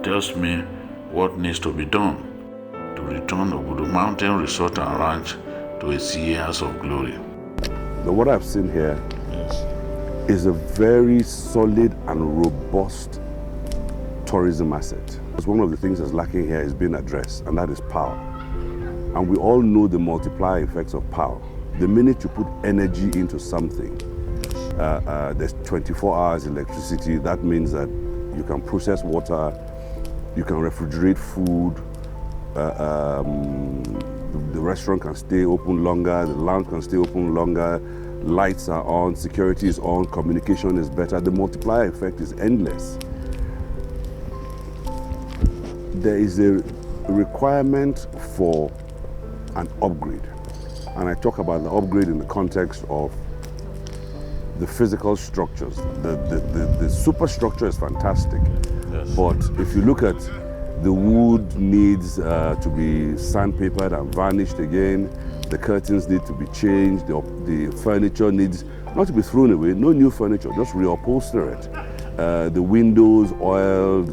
tells me what needs to be done to return Obudu Mountain Resort and Ranch to its years of glory. Now, what I've seen here is a very solid and robust tourism asset. One of the things that's lacking here is being addressed, and that is power. And we all know the multiplier effects of power. The minute you put energy into something, there's 24 hours electricity. That means that you can process water, you can refrigerate food, the restaurant can stay open longer, the lounge can stay open longer, lights are on, security is on, communication is better. The multiplier effect is endless. There is a requirement for an upgrade. And I talk about the upgrade in the context of the physical structures. The superstructure is fantastic. Yes. But if you look at the wood needs to be sandpapered and varnished again, the curtains need to be changed, the furniture needs not to be thrown away, no new furniture, just reupholster it. The windows oiled,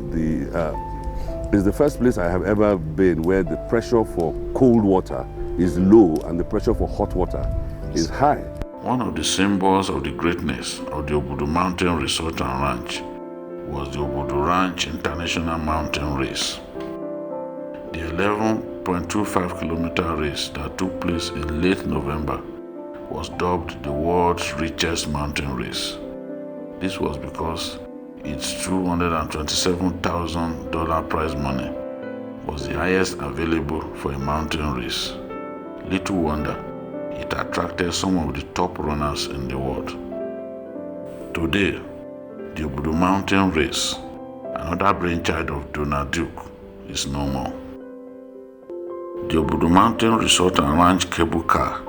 it's the first place I have ever been where the pressure for cold water is low and the pressure for hot water is high. One of the symbols of the greatness of the Obudu Mountain Resort and Ranch was the Obudu Ranch International Mountain Race. The 11.25 kilometer race that took place in late November was dubbed the world's richest mountain race. This was because its $227,000 prize money was the highest available for a mountain race. Little wonder it attracted some of the top runners in the world. Today, the Obudu Mountain Race, another brainchild of Donald Duke, is no more. The Obudu Mountain Resort and Ranch cable car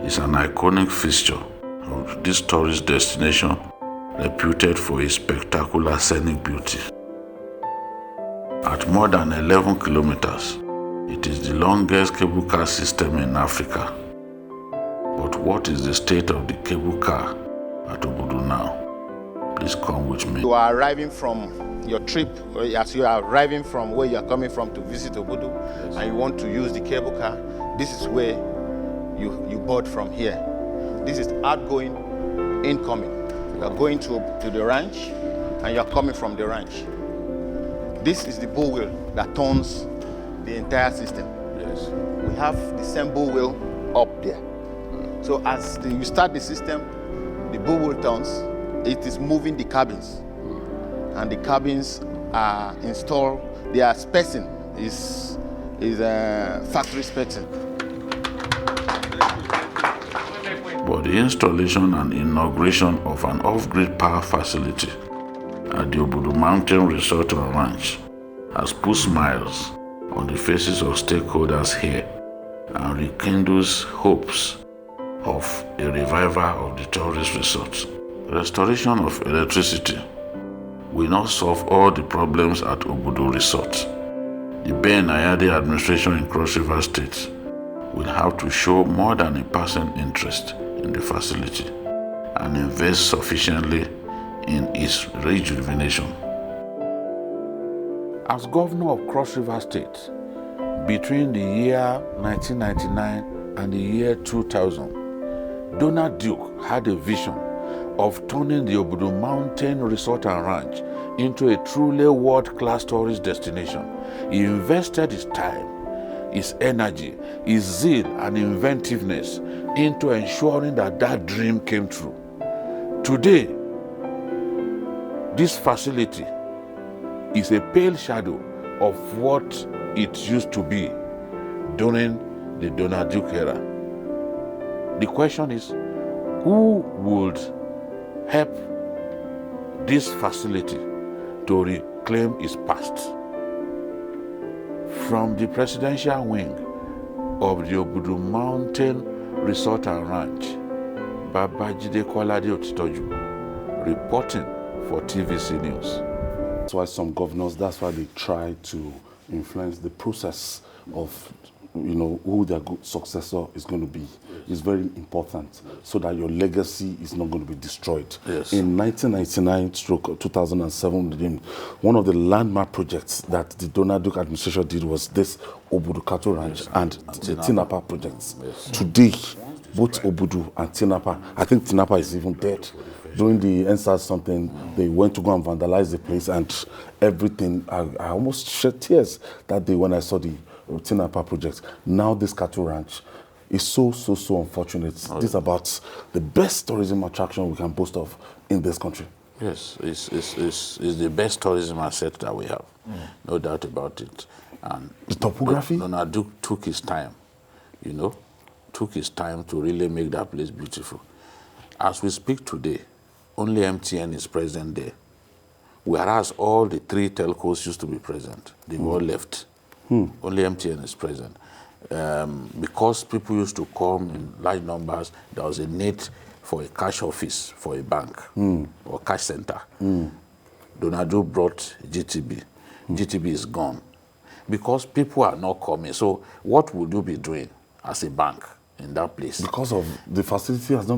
is an iconic fixture of this tourist destination reputed for its spectacular scenic beauty. At more than 11 kilometers, it is the longest cable car system in Africa. But what is the state of the cable car at Obudu now. Please come with me. You are arriving from your trip, as you are arriving from where you are coming from to visit Obudu, yes, and you want to use the cable car, this is where you board from here. This is outgoing, incoming. You are going to the ranch, and you are coming from the ranch. This is the bull wheel that turns the entire system. Yes. We have the same bull wheel up there. So as you start the system, the bull wheel turns, it is moving the cabins. And the cabins are installed, their spacing is factory spacing. But the installation and inauguration of an off-grid power facility at the Obudu Mountain Resort and Ranch has put smiles on the faces of stakeholders here and rekindles hopes of a revival of the tourist resort. Restoration of electricity will not solve all the problems at Obudu Resort. The Benue administration in Cross River State will have to show more than a passing interest in the facility and invest sufficiently in its rejuvenation. As governor of Cross River State, between the year 1999 and the year 2000, Donald Duke had a vision of turning the Obudu Mountain Resort and Ranch into a truly world-class tourist destination. He invested his time, his energy, his zeal and inventiveness into ensuring that that dream came true. Today, this facility is a pale shadow of what it used to be during the Donald Duke era. The question is, who would help this facility to reclaim its past? From the presidential wing of the Obudu Mountain Resort and Ranch, Babajide Kolade Otitoju, reporting for TVC News. That's why some governors, that's why they try to influence the process of, who their good successor is going to be. It's very important so that your legacy is not going to be destroyed. Yes. In 1999-2007, one of the landmark projects that the Donald Duke administration did was this Obudu Cattle Ranch and the Tinapa projects. Yes. Today, both Obudu and Tinapa, I think Tinapa is even dead. During the NSAS something, they went to go and vandalize the place and everything. I almost shed tears that day when I saw the Tinapa project. Now this cattle ranch is so unfortunate. This is about the best tourism attraction we can boast of in this country. Yes, it's the best tourism asset that we have, no doubt about it. And the topography? Donald Duke took his time, took his time to really make that place beautiful. As we speak today, only MTN is present there, whereas all the three telcos used to be present. They've all left. Only MTN is present. Because people used to come in large numbers, there was a need for a cash office for a bank or cash center. Donald Duke brought GTB. GTB is gone because people are not coming. So what would you be doing as a bank in that place? Because of the facility is not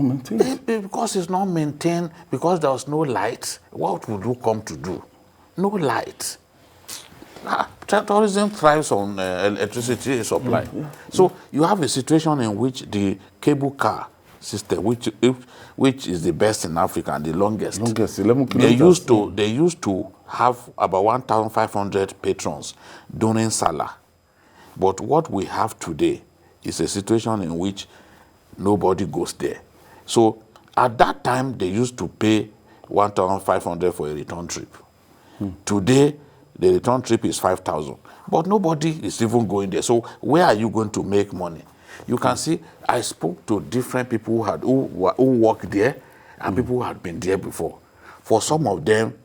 maintained. Because it's not maintained, because there was no light, what would you come to do? No light. Tourism thrives on electricity supply. So you have a situation in which the cable car system, which is the best in Africa and the longest. 11 kilometers. They used to have about 1,500 patrons during Salah. But what we have today is a situation in which nobody goes there. So at that time, they used to pay 1,500 for a return trip. Today, the return trip is 5,000. But nobody is even going there. So where are you going to make money? You can see, I spoke to different people who work there and people who had been there before. For some of them,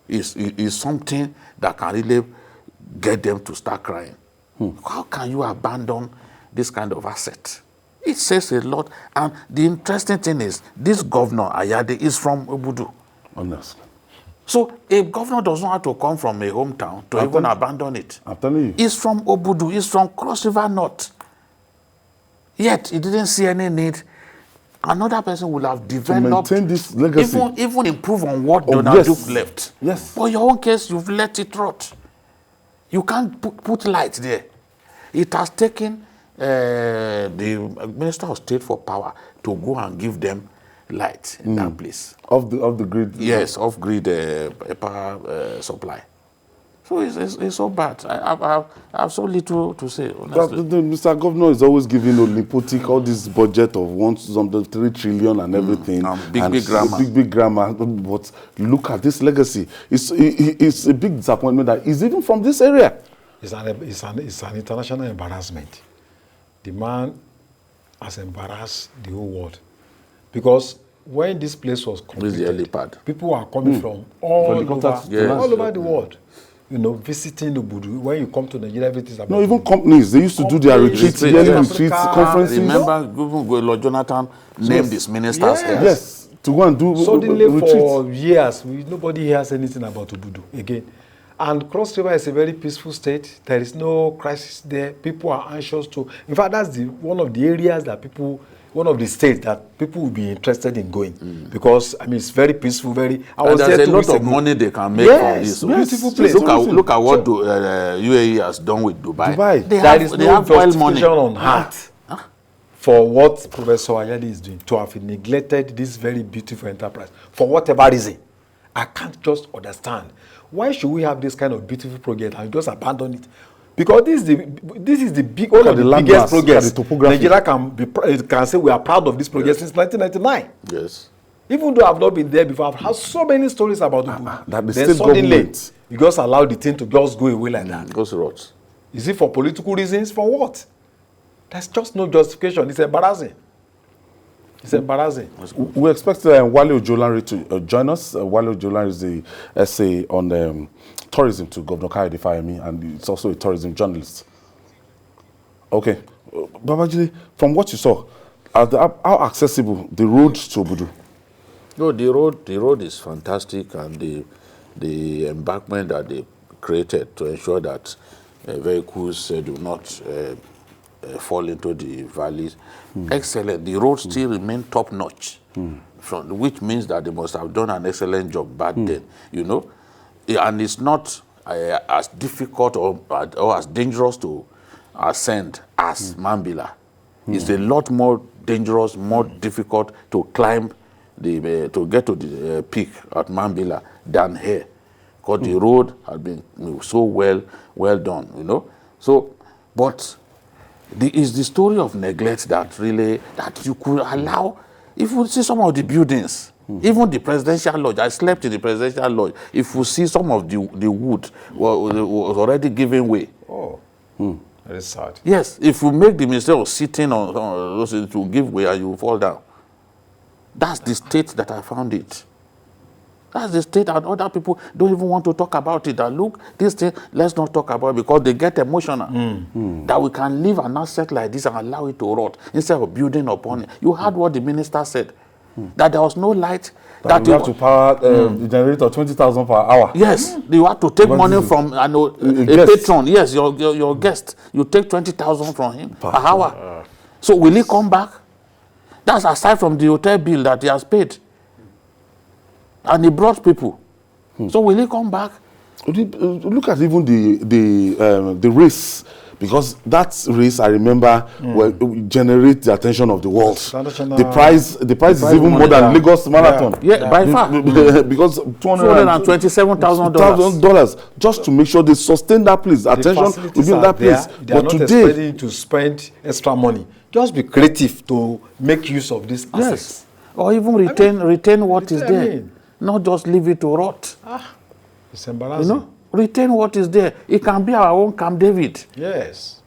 is something that can really get them to start crying. How can you abandon this kind of asset? It says a lot. And the interesting thing is, this governor, Ayade, is from Obudu. Honestly. So a governor does not have to come from a hometown to even abandon it. I'm telling you. He's from Obudu. He's from Cross River North. Yet he didn't see any need. Another person would have developed, maintain this legacy. even improve on what Oh, Donald yes. Duke left. Yes. But in your own case, you've let it rot. You can't put light there. It has taken the Minister of State for Power to go and give them light in that place. Of the grid. Yes, off-grid power supply. So it's so bad. I have so little to say, honestly. The Mr. Governor is always giving Olipotic all this budget of 3 trillion and everything. Big grammar. Big grammar. But look at this legacy. It's a big disappointment that he's even from this area. It's an international embarrassment. The man has embarrassed the whole world. Because when this place was completed, the helipad. people are coming from all over the world. You know, visiting Obudu. When you come to Nigeria, everything's about Even companies, they used to do their retreats, yearly retreats, conferences. Remember, Lord Jonathan named his ministers here. Yes, to go and do suddenly retreats. for years, nobody hears anything about Obudu again. And Cross River is a very peaceful state. There is no crisis there. People are anxious to. In fact, that's one of the areas that one of the states that people will be interested in going because I mean it's very peaceful, very. And there's a lot of money they can make from this. Beautiful place. Look at what UAE has done with Dubai. There is no justification on heart for what Professor Ayadi is doing to have neglected this very beautiful enterprise for whatever reason. I can't just understand why should we have this kind of beautiful project and just abandon it. Because this is the one of the biggest projects Nigeria can say we are proud of this project since 1999. Yes. Even though I've not been there before, I've heard so many stories about it. That the then state suddenly, government, you just allow the thing to just go away like that. Goes rot. Is it for political reasons? For what? There's just no justification. It's embarrassing. It's embarrassing. we expect Wale Ojolanre to join us. Wale Ojolanre is the essay on tourism to Governor Kayode Fayemi, and it's also a tourism journalist. Okay. Babajide, from what you saw, how accessible the road to Obudu? No, the road is fantastic, and the embankment that they created to ensure that vehicles do not fall into the valleys. Excellent. The road still remain top notch, which means that they must have done an excellent job back then, you know. And it's not as difficult or as dangerous to ascend as Mambila. It's a lot more dangerous, more difficult to climb to get to the peak at Mambila than here, because the road had been so well done, you know. So, but it's the story of neglect that you could allow. If you see some of the buildings, even the presidential lodge, I slept in the presidential lodge. If you see some of the wood was already giving way. Oh, that is sad. Yes, if you make the mistake of sitting on those, it will give way and you will fall down. That's the state that I found it. That's the state, and other people don't even want to talk about it. And look, this thing, let's not talk about it because they get emotional. That we can leave an asset like this and allow it to rot instead of building upon it. You heard what the minister said, that there was no light. That you have to power the generator 20,000 per hour. Yes, you have to take money from a patron. Yes, your guest. You take 20,000 from him per hour. So will he come back? That's aside from the hotel bill that he has paid. And he brought people. So will he come back? Look at even the race, because that race, I remember, will generate the attention of the world. The price is even more than Lagos Marathon. Yeah, by far. Because $227,000 just to make sure they sustain that place. Attention within that place. They are not expecting to spend extra money. Just be creative to make use of these assets. Yes. Or even retain what is there. Not just leave it to rot. It's embarrassing. You know, retain what is there. It can be our own Camp David. Yes.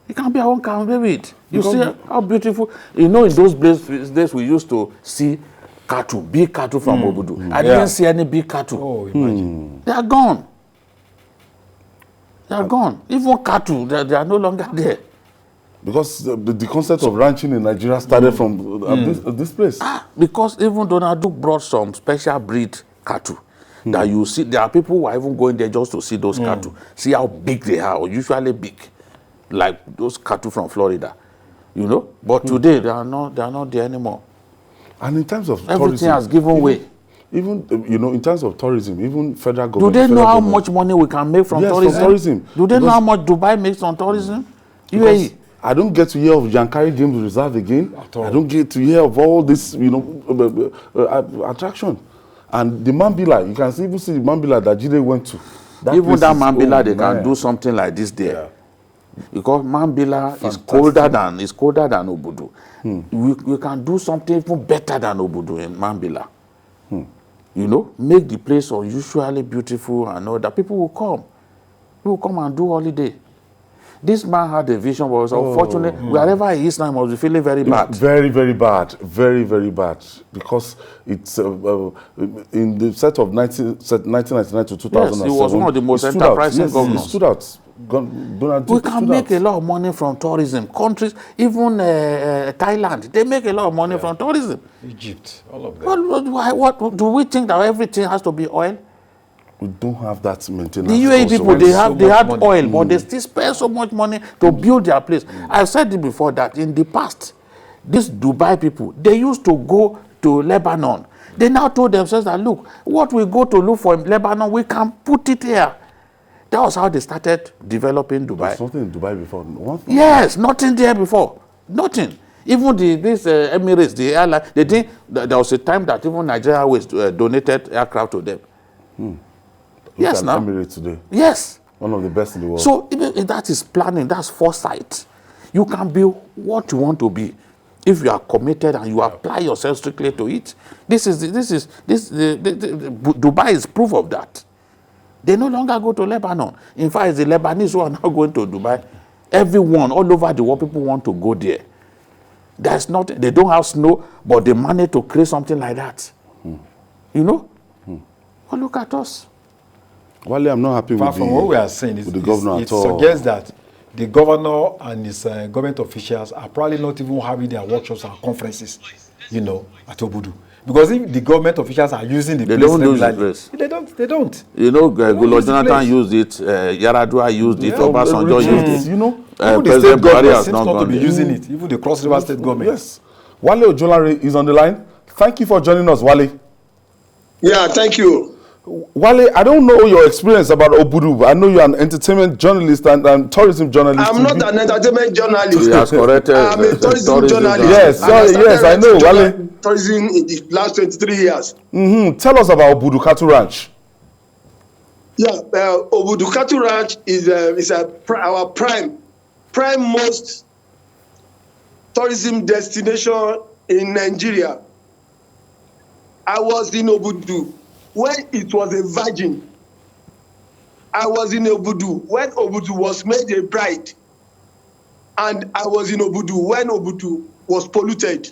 It can be our own Camp David. You see how beautiful. You know, in those days we used to see cattle, big cattle from Obudu. I didn't see any big cattle. Oh, imagine. They are gone. They are gone. Even cattle, they are no longer there. Because the concept of ranching in Nigeria started from this place. Because even Donald Duke brought some special breed cattle that you see. There are people who are even going there just to see those cattle, see how big they are, or usually big, like those cattle from Florida. You know, but today they are not there anymore. And in terms of Everything tourism, has given way. Even you know, in terms of tourism, even federal Do government. they know how government, much money we can make from yes, tourism? from tourism. Do they know Because- how much Dubai makes on tourism? Because UAE. I don't get to hear of Yankari Games Reserve again. I don't get to hear of all this, you know, attraction. And the Mambila, you can even see the Mambila that Jide went to. Even place that is- Mambila, oh, they man. can do something like this there. Yeah. Because Mambila is Fantastic. colder than Obudu. We can do something even better than Obudu in Mambila. You know, make the place unusually beautiful and all that. People will come. People will come and do holiday. This man had a vision, but unfortunately, wherever he is now, he must be feeling very bad. Very, very bad. Very, very bad. Because it's in the set of 1999 to 2007. Yes, he was one of the most he stood out. enterprising Yes, governors. He stood out. Donald We Duke can stood make out. a lot of money from tourism. Countries, even Thailand, they make a lot of money from tourism. Egypt, all of them. What do we think that everything has to be oil? We don't have that maintenance. The UAE also. people, they much had money. oil, but they still spend so much money to build their place. I've said it before that in the past, these Dubai people, they used to go to Lebanon. They now told themselves that, look, what we go to look for in Lebanon, we can put it here. That was how they started developing Dubai. There's something in Dubai before. Yes, nothing there before. Nothing. Even these Emirates, the airline, they think that there was a time that even Nigeria Airways donated aircraft to them. Yes, now. Emirates today. Yes. One of the best in the world. So even if that is planning, that's foresight. You can be what you want to be if you are committed and you apply yourself strictly to it. Dubai is proof of that. They no longer go to Lebanon. In fact, it's the Lebanese who are now going to Dubai. Everyone all over the world, people want to go there. There's not, they don't have snow, but they manage to create something like that. You know? Well, look at us. Wale, I'm not happy Apart with from what we are saying, with the governor it at all. suggests that the governor and his government officials are probably not even having their workshops and conferences, you know, at Obudu. Because if the government officials are using the They place don't use the regularly, place. they don't. You know, don't Gulo use the Jonathan place. used it, Yaradua used it, Obasanjo used it. You know? Even the President state Buhari government has seems not not to gone be there. using it. Even the Cross River State government. Yes. Wale Ojolare is on the line. Thank you for joining us, Wale. Yeah, thank you. Wale, I don't know your experience about Obudu, but I know you're an entertainment journalist and tourism journalist. I'm not an entertainment journalist. He has corrected. I'm a tourism journalist. Yes, And I sorry, yes, I know, started Wale. tourism in the last 23 years. Tell us about Obudu Cattle Ranch. Yeah, Obudu Cattle Ranch is our prime most tourism destination in Nigeria. I was in Obudu when it was a virgin. I was in Obudu when Obudu was made a bride. And I was in Obudu when Obudu was polluted.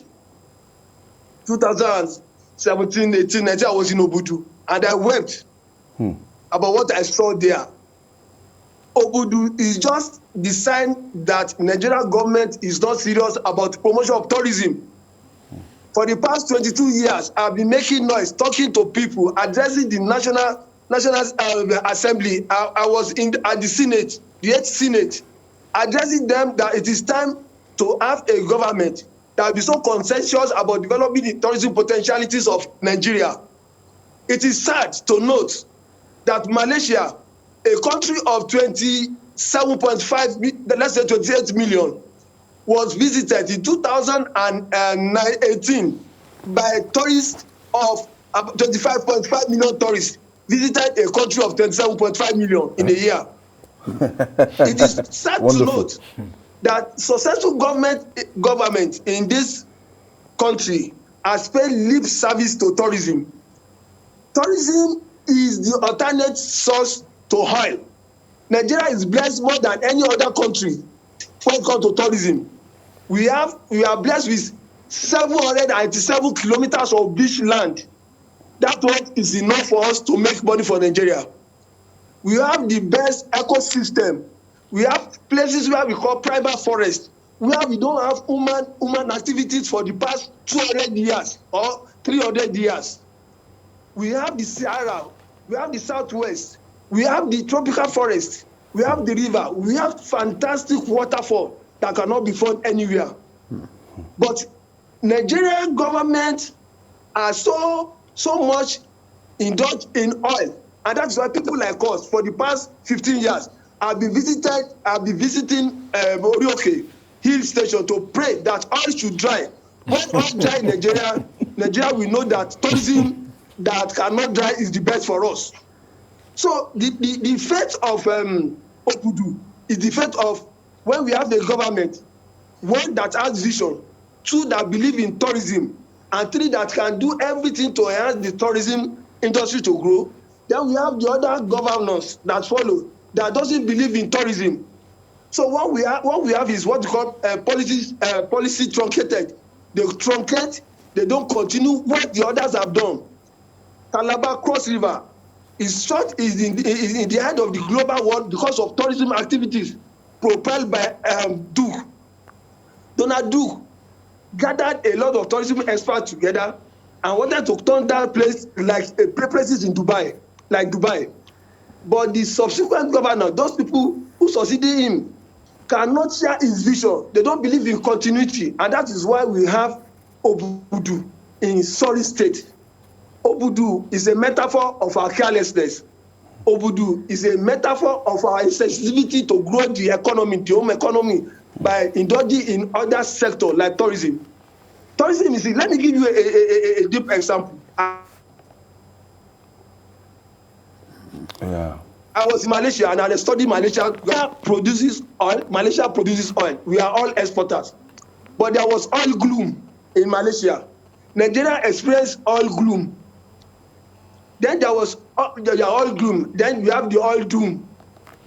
2017, 18, 19, I was in Obudu. And I wept about what I saw there. Obudu is just the sign that Nigerian government is not serious about the promotion of tourism. For the past 22 years, I've been making noise, talking to people, addressing the National Assembly. I was at the Senate, the 8th Senate, addressing them that it is time to have a government that will be so conscientious about developing the tourism potentialities of Nigeria. It is sad to note that Malaysia, a country of 27.5, let's say 28 million, was visited in 2018 by tourists of 25.5 million tourists visited a country of 27.5 million in a year. It is sad to note that successful government in this country has paid lip service to tourism. Tourism is the alternate source to oil. Nigeria is blessed more than any other country when it comes to tourism. We are blessed with 787 kilometers of beach land. That one is enough for us to make money for Nigeria. We have the best ecosystem. We have places where we call private forest, where we don't have human activities for the past 200 years or 300 years. We have the Sahara, we have the Southwest, we have the tropical forest, we have the river, we have fantastic waterfall that cannot be found anywhere. But Nigerian government are so much indulged in oil, and that's why people like us for the past 15 years have been visiting Orioke hill station to pray that oil should dry. When oil dry in Nigeria will know that tourism that cannot dry is the best for us. So the fate of Obudu is the fate of when we have the government, one that has vision, two that believe in tourism, and three that can do everything to enhance the tourism industry to grow. Then we have the other governors that follow that doesn't believe in tourism. So what we have is what we call policy truncated. They truncate, they don't continue what the others have done. Calabar Cross River is in the head of the global world because of tourism activities propelled by Duke. Donald Duke gathered a lot of tourism experts together and wanted to turn that place like places in Dubai, like Dubai. But the subsequent governor, those people who succeeded him, cannot share his vision. They don't believe in continuity, and that is why we have Obudu in sorry state. Obudu is a metaphor of our carelessness. Obudu is a metaphor of our insensitivity to grow the economy, the home economy, by indulging in other sectors like tourism. Tourism is, let me give you a deep example. Yeah. I was in Malaysia and I studied Malaysia. Produces oil. Malaysia produces oil. We are all exporters. But there was oil gloom in Malaysia. Nigeria experienced oil gloom. Then there was the oil gloom. Then we have the oil doom.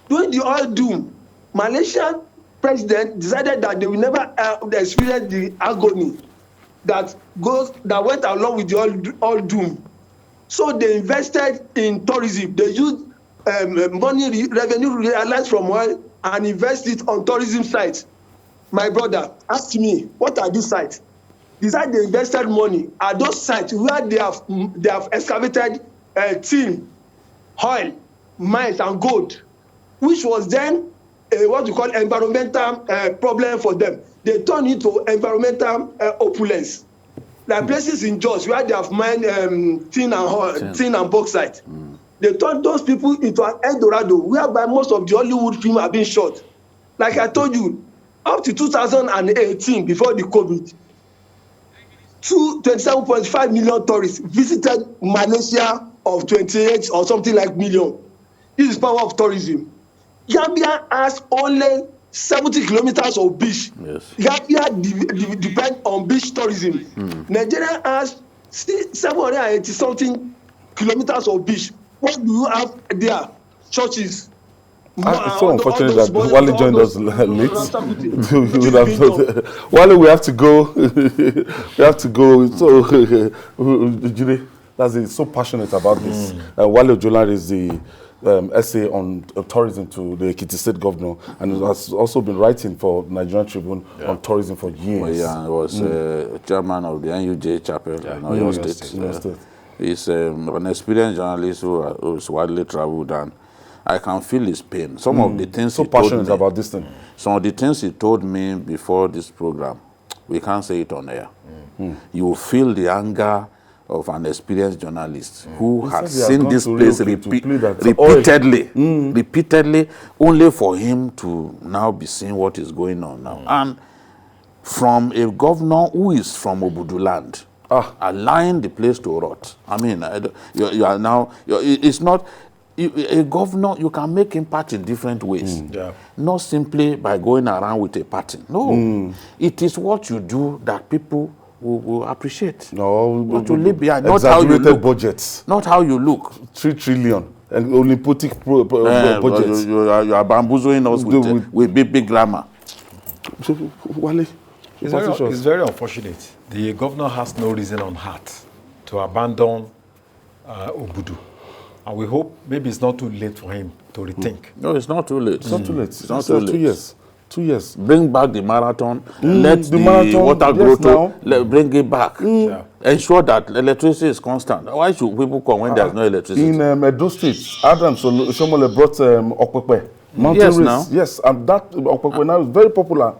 During the oil doom, Malaysian president decided that they will never experience the agony that went along with the oil doom. So they invested in tourism. They used revenue realized from oil and invest it on tourism sites. My brother asked me, what are these sites? The sites they invested money are those sites where they have excavated tin, oil, mines, and gold, which was then what we call environmental problem for them. They turned into environmental opulence. There are places in Jos where they have mined tin and bauxite. They turned those people into an Eldorado, whereby most of the Hollywood films are being shot. Like I told you, up to 2018, before the COVID, 27.5 million tourists visited Malaysia of 28 or something like million. This is power of tourism. Gambia has only 70 kilometers of beach. Yes. Gambia depends on beach tourism. Nigeria has 780 something kilometers of beach. What do you have there? Churches. It's so unfortunate that Wale joined us late. Wale, we have to go. We have to go. So, Jide, that's so passionate about this. Wale Ojolan is the essay on tourism to the Ekiti State Governor, and has also been writing for Nigerian Tribune on tourism for years. Well, yeah, he was chairman of the NUJ chapel in Oyo State. He's an experienced journalist who is widely traveled, and I can feel his pain. Some of the things so passionate about this thing. Some of the things he told me before this program, we can't say it on air. You feel the anger of an experienced journalist who has seen this place repeatedly, only for him to now be seeing what is going on now. And from a governor who is from Obudu land, allowing the place to rot. I mean, you are now, it's not, a governor, you can make impact in different ways. Not simply by going around with a party. No, it is what you do that people will appreciate. No, but to live behind, not how you look. Budgets. Not how you look. 3 trillion and only politic budgets. You are bamboozling us with big grammar. Wale, it's very unfortunate. The governor has no reason on heart to abandon Obudu. And we hope maybe it's not too late for him to rethink. No, it's not too late. It's not too late. It's not too late. 2 years. 2 years. Bring back the marathon. Let the marathon, water growth, bring it back. Ensure that electricity is constant. Why should people come when there's no electricity? In Edo State, Adams Shomole brought Okpekpe. Mountain race. Now? Yes, and that Okpekpe now is very popular.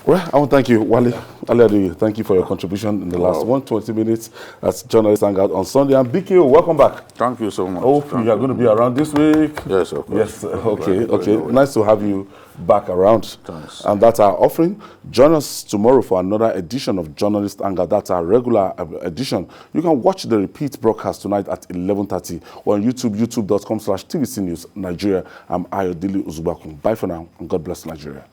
Well, I want to thank you, Wale. Thank you for your contribution in the last 120 minutes as Journalist Hangout on Sunday. And BKO, welcome back. Thank you so much. Hope you are going to be around this week. Yes, of course. Yes, okay. Nice to have you back around. Thanks. And that's our offering. Join us tomorrow for another edition of Journalist Hangout. That's our regular edition. You can watch the repeat broadcast tonight at 11:30 or on YouTube, youtube.com/TVC News Nigeria. I'm Ayodele Uzubakun. Bye for now, and God bless Nigeria.